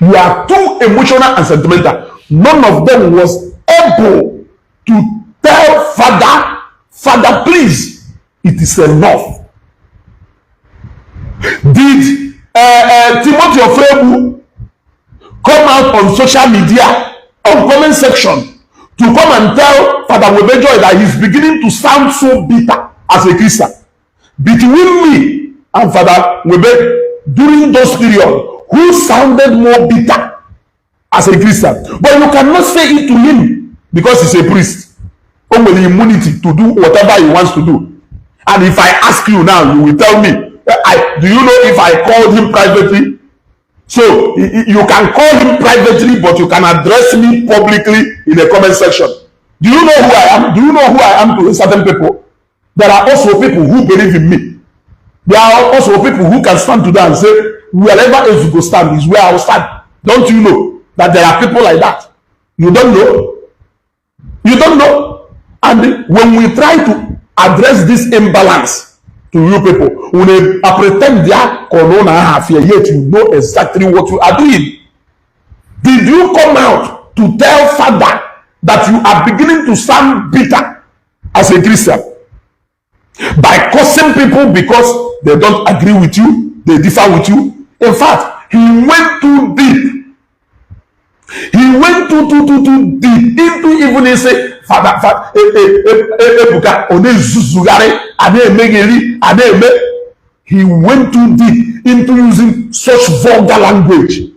You are too emotional and sentimental. None of them was able to tell Father, please, it is enough. Did Timothy Ofrebu come out on social media, on comment section, to come and tell Fada Mbaka that he's beginning to sound so bitter as a Christian? Between me and Fada Mbaka during those periods, who sounded more bitter as a Christian? But you cannot say it to him because he's a priest. Only immunity to do whatever he wants to do. And if I ask you now, you will tell me, do you know if I called him privately? So you can call him privately, but you can address me publicly in the comment section. Do you know who I am? Do you know who I am to certain people? There are also people who believe in me. There are also people who can stand to them and say, wherever else you go stand is where I will stand. Don't you know that there are people like that? You don't know? You don't know. And when we try to address this imbalance to you people, when they pretend they are corona half year, yet you know exactly what you are doing. Did you come out to tell Fada that you are beginning to sound bitter as a Christian by cursing people because they don't agree with you, they differ with you? In fact, he went too deep. He went too deep into even say Fada Ebuka one zuzugare ane emegeri ane eme. He went too deep into using such vulgar language.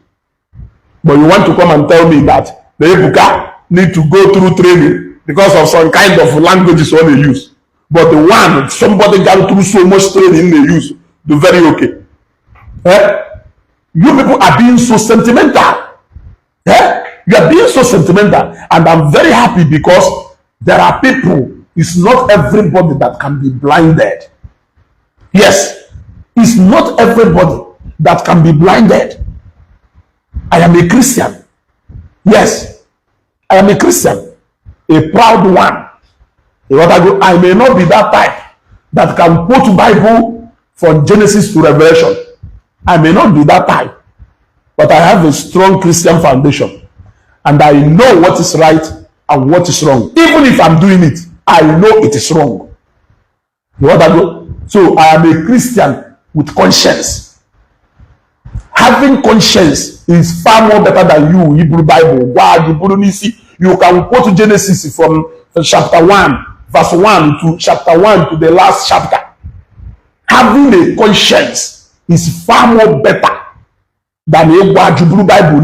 But you want to come and tell me that the Ebuka need to go through training because of some kind of languages what they use. But the one somebody got through so much training they use, do very okay. You people are being so sentimental. You are being so sentimental, and I'm very happy because there are people. It's not everybody that can be blinded. Yes, it's not everybody that can be blinded. I am a Christian. Yes, I am a Christian, a proud one. I may not be that type that can quote Bible from Genesis to Revelation. I may not be that type, but I have a strong Christian foundation, and I know what is right and what is wrong. Even if I'm doing it, I know it is wrong. So I am a Christian with conscience. Having conscience is far more better than you Hebrew Bible. You can quote Genesis from chapter 1, verse 1 to chapter 1 to the last chapter. Having a conscience is far more better than a Hebrew Bible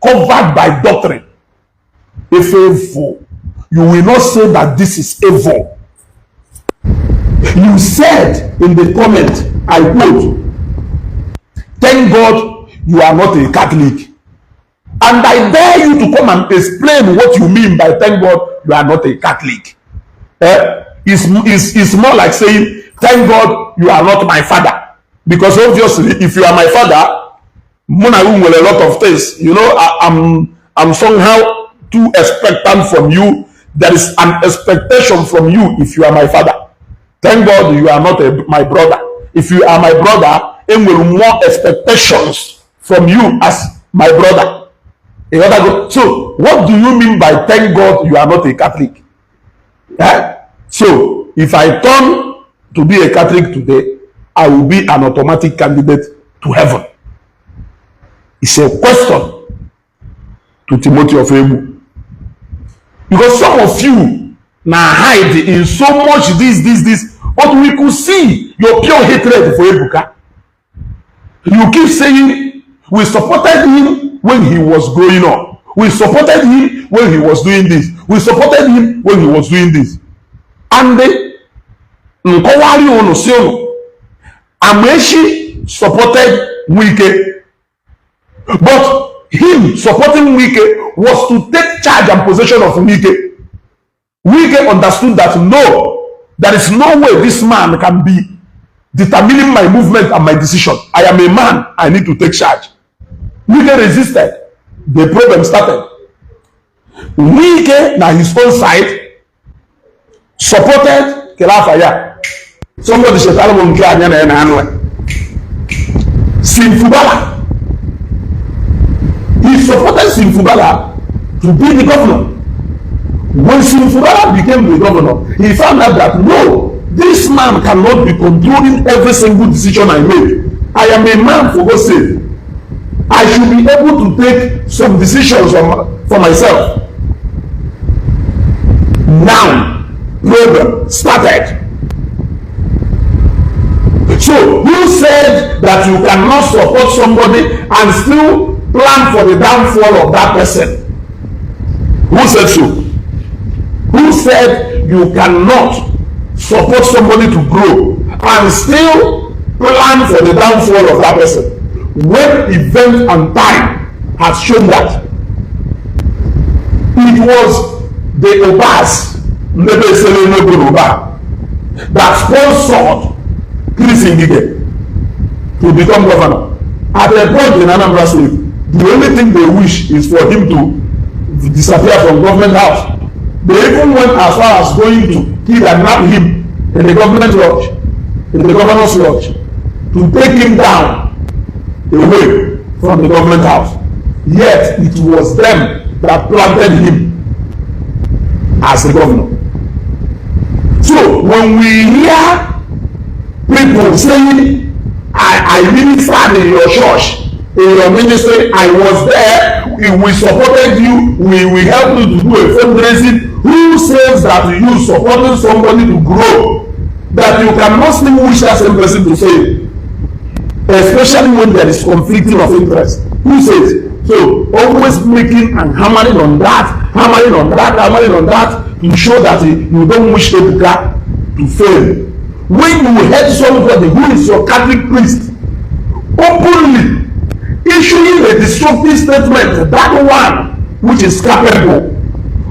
covered by doctrine. If evil, you will not say that this is evil. You said in the comment, I quote, "Thank God you are not a Catholic." And I dare you to come and explain what you mean by "thank God you are not a Catholic." It's more like saying, "Thank God you are not my father." Because obviously, if you are my father, Mona will a lot of things. You know, I'm somehow too expectant from you. There is an expectation from you if you are my father. Thank God you are not my brother. If you are my brother, there will be more expectations from you as my brother. So, what do you mean by "thank God you are not a Catholic"? So, if I turn to be a Catholic today, I will be an automatic candidate to heaven. It's a question to Timothy of Ebu. Because some of you now hide in so much this, but we could see your pure hatred for Ebuka. You keep saying, we supported him when he was growing up. We supported him when he was doing this. We supported him when he was doing this. And Nkowari Onosiono, Amechi supported Wike. But him supporting Wike was to take charge and possession of Wike. Wike understood that no, there is no way this man can be determining my movement and my decision. I am a man, I need to take charge. Wike resisted. The problem started. Wike, na his own side, supported Kelafaya. Somebody should tell him Simfubala. He supported Simfubala to be the governor. When Simfubala became the governor, he found out that no, this man cannot be controlling every single decision I make. I am a man, for God's sake. I should be able to take some decisions for myself. Now, problem started. So, who said that you cannot support somebody and still plan for the downfall of that person? Who said so? Who said you cannot support somebody to grow and still plan for the downfall of that person? When event and time has shown that it was the Obas, that sponsored Chris Ngige to become governor. At a point in Anambra State, the only thing they wish is for him to disappear from government house. They even went as far as going to kidnap him in the government lodge, in the governor's lodge, to take him down away from the government house. Yet it was them that planted him as the governor. So when we hear people saying, I ministered in your church, in your ministry, I was there, we supported you, we helped you to do a fundraising. Who says that you supporting somebody to grow, that you cannot still wish that same person to fail, especially when there is conflicting of interest? Who says? So always making and hammering on that, to show that you don't wish Ebuka to fail. When you hate somebody who is your Catholic priest, openly issuing a destructive statement, that one which is capable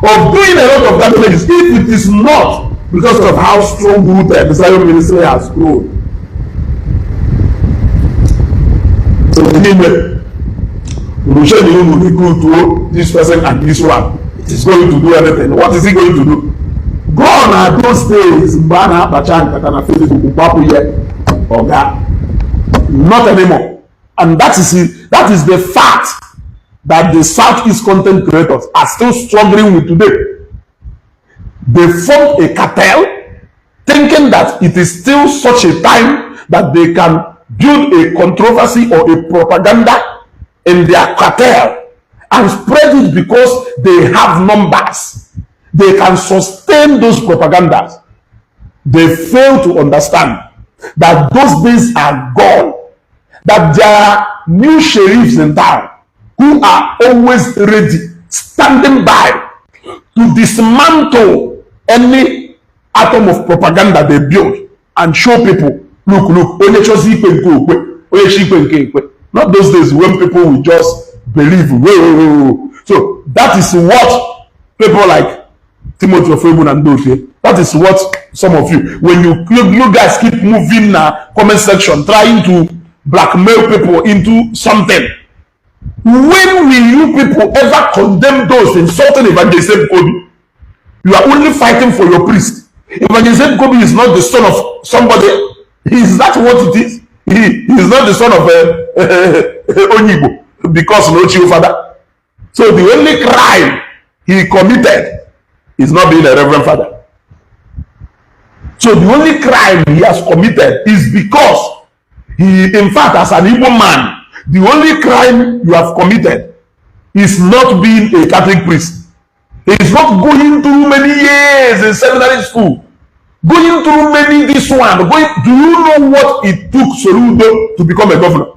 of doing a lot of damage, if it is not because of how strong-rooted the Zion ministry has grown. So anyway, we show you will be good to this person and this one. It is going to do anything. What is he going to do? Gone are those days, Mbana, Bachan, Katana, Facebook, Bapu, Oga. Not anymore. And that is the fact that the Southeast content creators are still struggling with today. They formed a cartel, thinking that it is still such a time that they can build a controversy or a propaganda in their cartel and spread it because they have numbers. They can sustain those propagandas. They fail to understand that those days are gone, that there are new sheriffs in town who are always ready, standing by to dismantle any atom of propaganda they build and show people, look, not those days when people will just believe. So that is what people like Timothy Ofebun and Dote, that is what some of you, when you guys keep moving na comment section, trying to blackmail people into something. When will you people ever condemn those insulting Evangelism Kobe? You are only fighting for your priest. Evangelism Kobe is not the son of somebody. Is that what it is? He is not the son of Onyibo because no chief father. So the only crime he committed is not being a reverend father. So the only crime he has committed is because he, in fact, as an Igbo man, the only crime you have committed is not being a Catholic priest. He is not going through many years in seminary school, going through many this one. Do you know what it took Soludo to become a governor?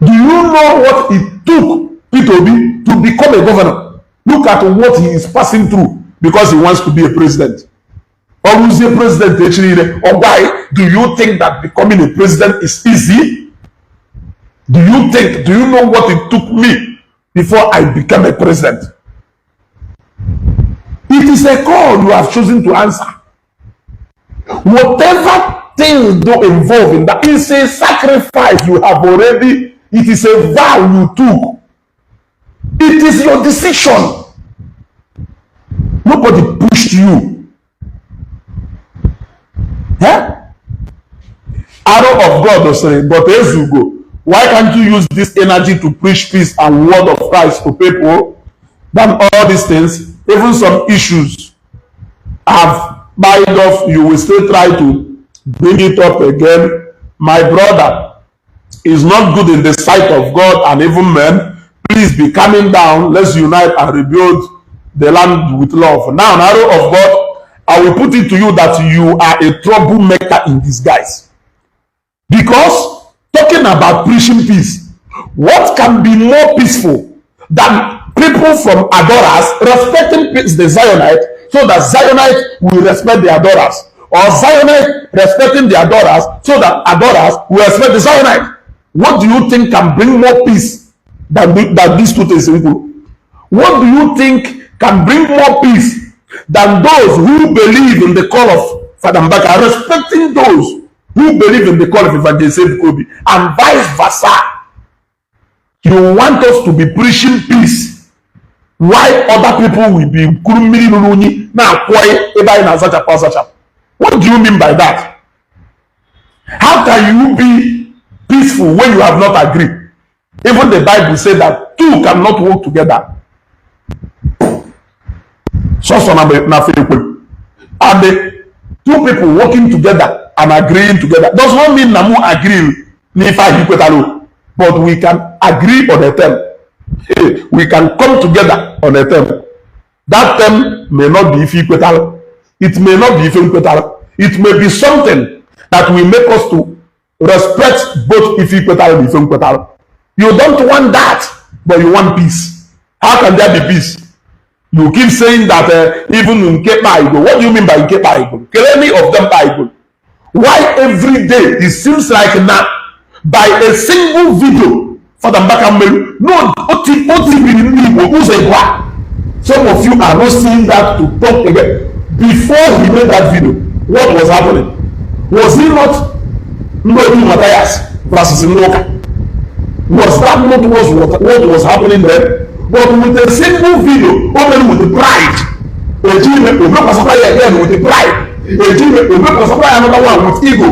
Do you know what it took Peter Obi to become a governor? Look at what he is passing through because he wants to be a president. Or who's a president actually? Or why do you think that becoming a president is easy? Do you know what it took me before I became a president? It is a call you have chosen to answer. Whatever things do involve in that, it's a sacrifice you have already, it is a vow you took. It is your decision. Nobody pushed you. Arrow of God will say, but as you go, why can't you use this energy to preach peace and word of Christ to people? Than all these things, even some issues have died off, you will still try to bring it up again. My brother is not good in the sight of God and even men. Please be calming down. Let's unite and rebuild the land with love. Now, an arrow of God, I will put it to you that you are a troublemaker in disguise. Because talking about preaching peace, what can be more peaceful than people from adorers respecting the Zionite so that Zionite will respect the adorers, or Zionite respecting the adorers so that adorers will respect the Zionite? What do you think can bring more peace than these two things? What do you think can bring more peace than those who believe in the call of Fada Mbaka respecting those who believe in the call of Evangelism Kobe, and vice versa? You want us to be preaching peace Why other people will be now what do you mean by that? How can you be peaceful when you have not agreed? Even the Bible says that two cannot work together. And the two people working together and agreeing together does not mean Namu agree, but we can agree on a term. We can come together on a term. That term may not be equital. It may not be equital. It may be something that will make us to respect both equital and equital. You don't want that, but you want peace. How can there be peace? You keep saying that even in Bible. What do you mean by Bible? Any of them Bible. Why every day it seems like now by a single video Fada Mbaka no some of you are not seeing that to talk again. Before he made that video, what was happening? Was he not Nodi Matthias versus Ndoka? Was that not what was happening then? But with a single video, open with the pride. Again with the pride. Another one with ego.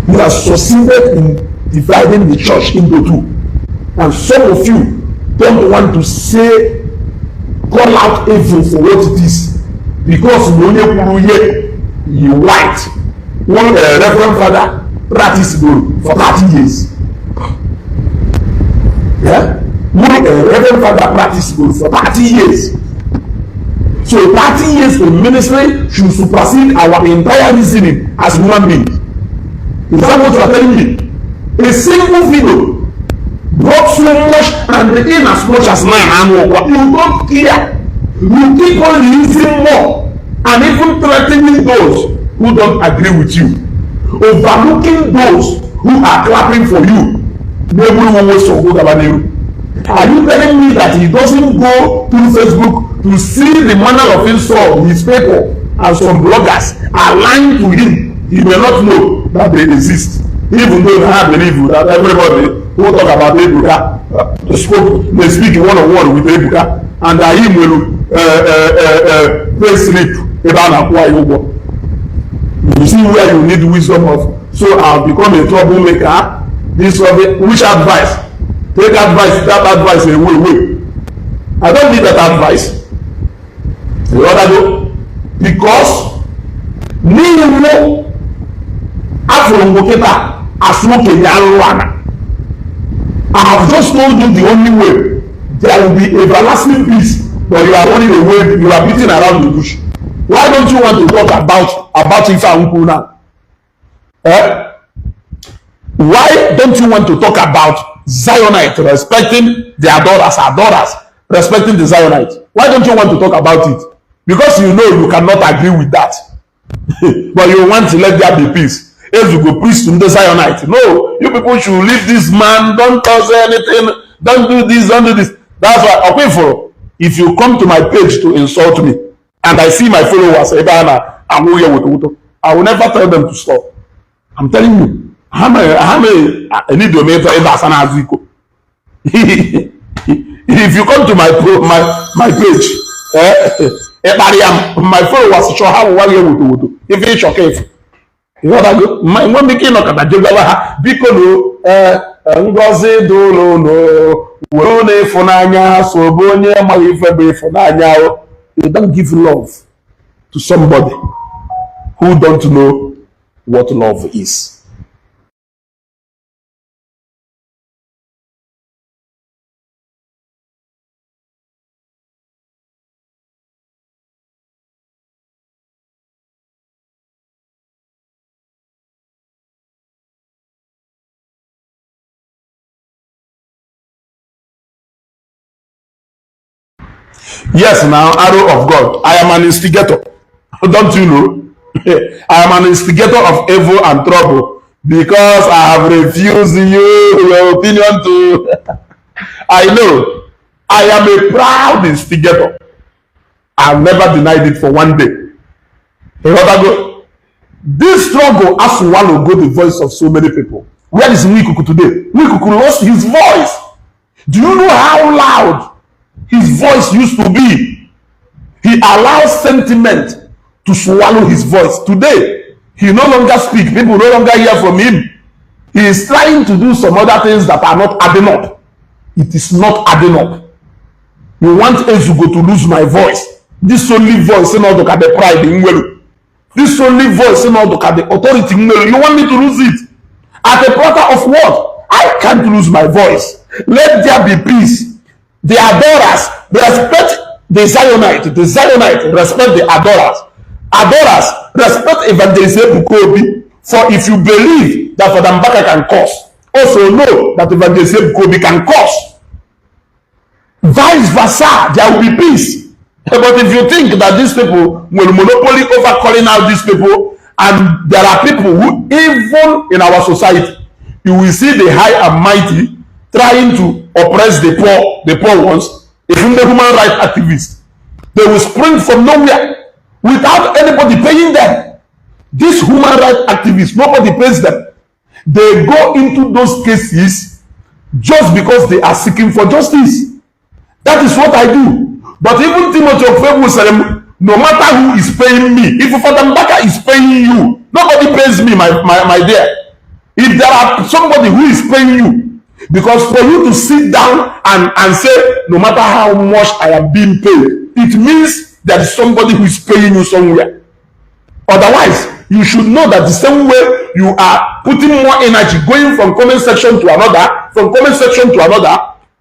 He has succeeded in dividing the church into two. And some of you don't want to say, call out evil for what it is. Because you white. One Reverend Father practiced for 30 years. Yeah? One Reverend Father practiced for 30 years. So 30 years in ministry should supersede our entire reasoning as human beings. Is that what you are telling me? A single video brought so much and in as much as you don't care. You keep on releasing more and even threatening those who don't agree with you, overlooking those who are clapping for you. Are you telling me that he doesn't go to Facebook to see the manner of insult his people and some bloggers are lying to him? He may not know that they exist, even though I believe that everybody who talk about Ebuka they speak one-on-one with Ebuka, and him will pay sleep about Akwa. You see where you need wisdom of. So I'll become a troublemaker. This which advice? Take advice. That advice away. I don't need that advice. You know what I do? Because I have just told you the only way. There will be everlasting peace, but you are running away. You are beating around the bush. Why don't you want to talk about Ifa Unku now? Why don't you want to talk about Zionites respecting the adorers, respecting the Zionites? Why don't you want to talk about it? Because you know you cannot agree with that. But you want to let there be peace. If you go preach to the Zionite, no, you people should leave this man, don't cause anything, don't do this, don't do this. That's why, okay, for if you come to my page to insult me, and I see my followers, I will never tell them to stop. I'm telling you. If you come to my page, my followers show how if it's okay. You know that good? When we came up at the because Ngozi do no wone fonanya so bonye ma ifebe fonanya. You don't give love to somebody who don't know what love is. Yes, now, arrow of God. I am an instigator. Don't you know? I am an instigator of evil and trouble because I have refused your opinion to. I know. I am a proud instigator. I have never denied it for one day. This struggle has swallowed the voice of so many people. Where is Nwikuku today? Nwikuku lost his voice. Do you know how loud his voice used to be. He allows sentiment to swallow his voice. Today, he no longer speaks. People no longer hear from him. He is trying to do some other things that are not adding up. It is not adding up. You want Ezugo to lose my voice. This only voice, in order to the pride in Welu. This only voice, in order to the authority in Welu. You want me to lose it? At a platter of what? I can't lose my voice. Let there be peace. The adorers respect the Zionite. The Zionite respect the adorers. Adorers respect Evangelical Bukobi. For if you believe that Fada Mbaka can curse, also know that Evangelical Bukobi can curse. Vice versa, there will be peace. But if you think that these people will monopoly over calling out these people, and there are people who, even in our society, you will see the high and mighty trying to oppress the poor ones, even the human rights activists. They will spring from nowhere without anybody paying them. These human rights activists, nobody pays them. They go into those cases just because they are seeking for justice. That is what I do. But even Timothy Okwe will say, no matter who is paying me, if Fada Mbaka is paying you, nobody pays me, my dear. If there are somebody who is paying you, because for you to sit down and say, no matter how much I am being paid, it means there is somebody who is paying you somewhere. Otherwise, you should know that the same way you are putting more energy going from comment section to another, from comment section to another,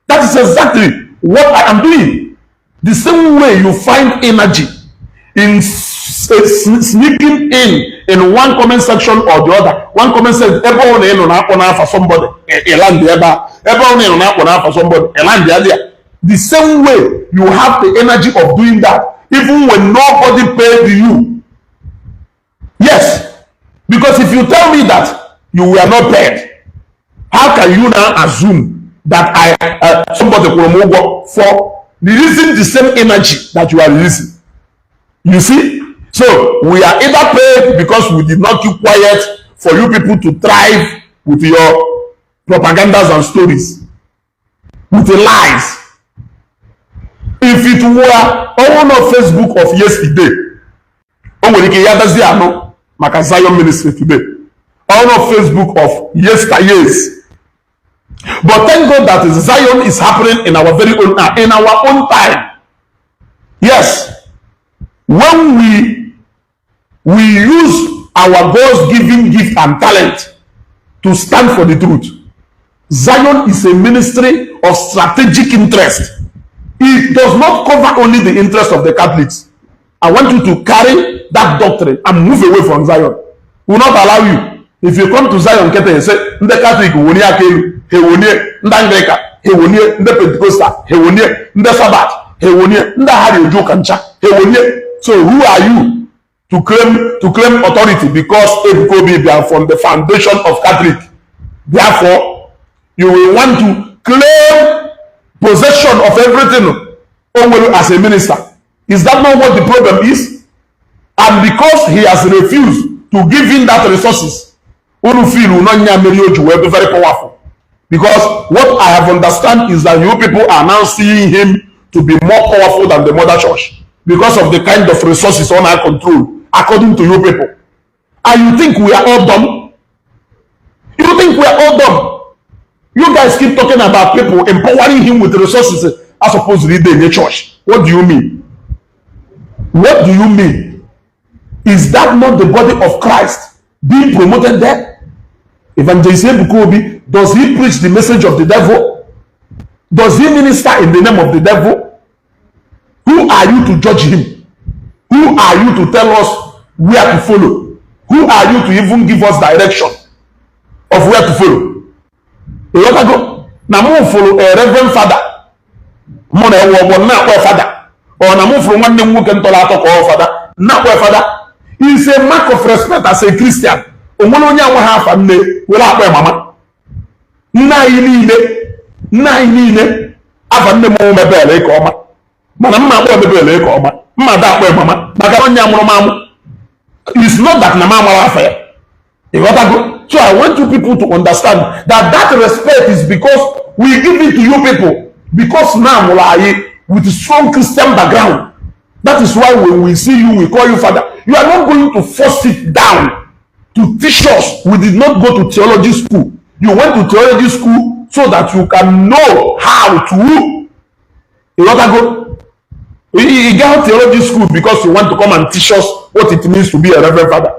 that is exactly what I am doing. The same way you find energy in sneaking in one comment section or the other. One comment section, everyone in on for somebody, for somebody, the same way you have the energy of doing that, even when nobody paid you. Yes, because if you tell me that you were not paid, how can you now assume that somebody will move for releasing the same energy that you are releasing? You see? So we are either paid because we did not keep quiet for you people to thrive with your propagandas and stories, with the lies. If it were on Facebook of yesterday, Maka Zion Ministry today, on Facebook of yesteryears. But thank God that Zion is happening in our very own time. Yes, when we use our God's-given gift and talent to stand for the truth, Zion is a ministry of strategic interest. It does not cover only the interest of the Catholics. I want you to carry that doctrine and move away from Zion. We will not allow you. If you come to Zion, you say, the Catholic, the Anglican, the Pentecostal, the Sabbath, the so who are you to claim authority? Because they are from the foundation of Catholic. Therefore, you will want to claim possession of everything as a minister. Is that not what the problem is? And because he has refused to give in that resources, will be very powerful. Because what I have understand is that you people are now seeing him to be more powerful than the mother church because of the kind of resources on our control, according to you people. And you think we are all dumb? You think we are all dumb? You guys keep talking about people empowering him with resources as opposed to leading the church. What do you mean? What do you mean? Is that not the body of Christ being promoted there? Evangelical Bukobi, does he preach the message of the devil? Does he minister in the name of the devil? Who are you to judge him? Who are you to tell us where to follow? Who are you to even give us direction of where to follow? You want to go? Now move follow a reverend father. Mona father. Or na move from one name who can talk father. Not father. It's a mark of respect as a Christian. Omononya wa half and ne wala akwa mama. Na ile ava nne mo mebele ko ma. Mana mma akwa mebele ko ma. Mma da akwa mama. Maka onya amuru mamu. It's not that na mama wa affair. You got to go. So I want you people to understand that respect is because we give it to you people. Because now with strong Christian background. That is why when we see you, we call you Father. You are not going to force it down to teach us. We did not go to theology school. You went to theology school so that you can know how to. You want to go? You go to theology school because you want to come and teach us what it means to be a reverend father.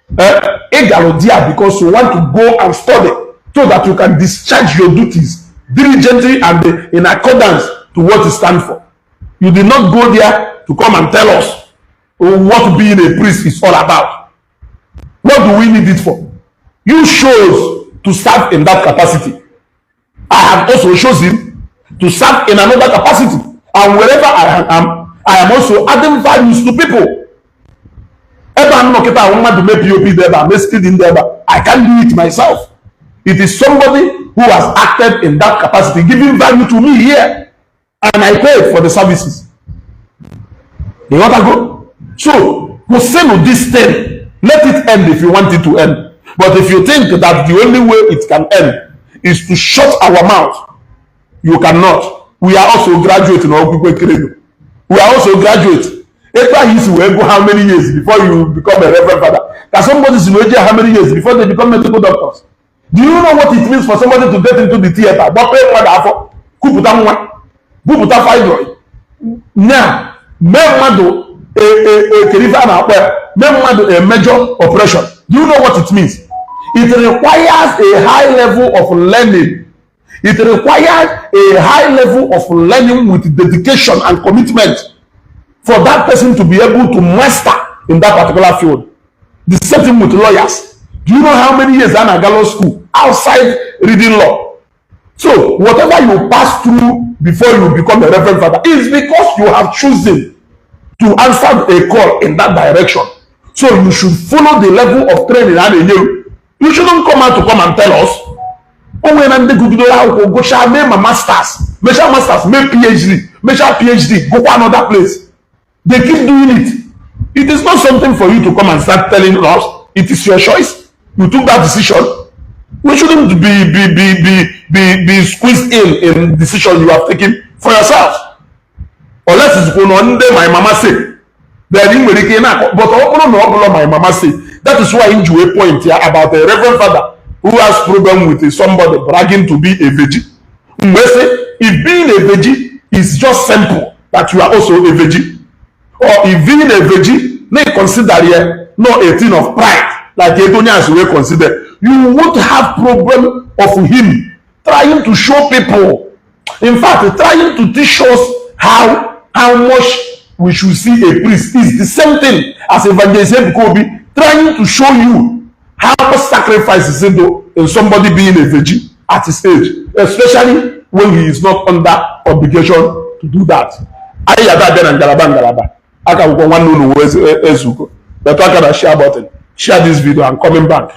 Because you want to go and study so that you can discharge your duties diligently and in accordance to what you stand for. You did not go there to come and tell us what being a priest is all about. What do we need it for? You chose to serve in that capacity. I have also chosen to serve in another capacity. And wherever I am also adding values to people. I'm not to make POP there, I'm still in there, but I can't do it myself. It is somebody who has acted in that capacity, giving value to me here. And I paid for the services. You want to go? So, we say no this thing. Let it end if you want it to end. But if you think that the only way it can end is to shut our mouth, you cannot. We are also graduating. We are also graduates. How many years before you become a reverend father? Can somebody see how many years before they become medical doctors? Do you know what it means for somebody to get into the theater? Now, a major operation. Do you know what it means? It requires a high level of learning. It requires a high level of learning with dedication and commitment for that person to be able to master in that particular field. The same thing with lawyers. Do you know how many years I'm at Gallo school outside reading law? So whatever you pass through before you become a reverend father is because you have chosen to answer a call in that direction. So you should follow the level of training and you shouldn't come out to come and tell us, oh, when I'm the good go shall make my masters, make PhD, make PhD, go to another place. They keep doing it. It is not something for you to come and start telling us. It is your choice. You took that decision. We shouldn't be squeezed in decision you have taken for yourself. Unless it's going on my mama say. But my mama say. That is why you a point here about a reverend father who has problem with somebody bragging to be a virgin. We say if being a virgin is just simple, that you are also a virgin. Or if being a virgin, may consider here no a thing of pride, like Etonians will consider. You won't have problem of him trying to show people. In fact, trying to teach us how much we should see a priest is the same thing as Evangelical trying to show you how much sacrifice is in somebody being a virgin at his age, especially when he is not under obligation to do that. I can go one no ezuko. But I can share button. Share this video and coming back.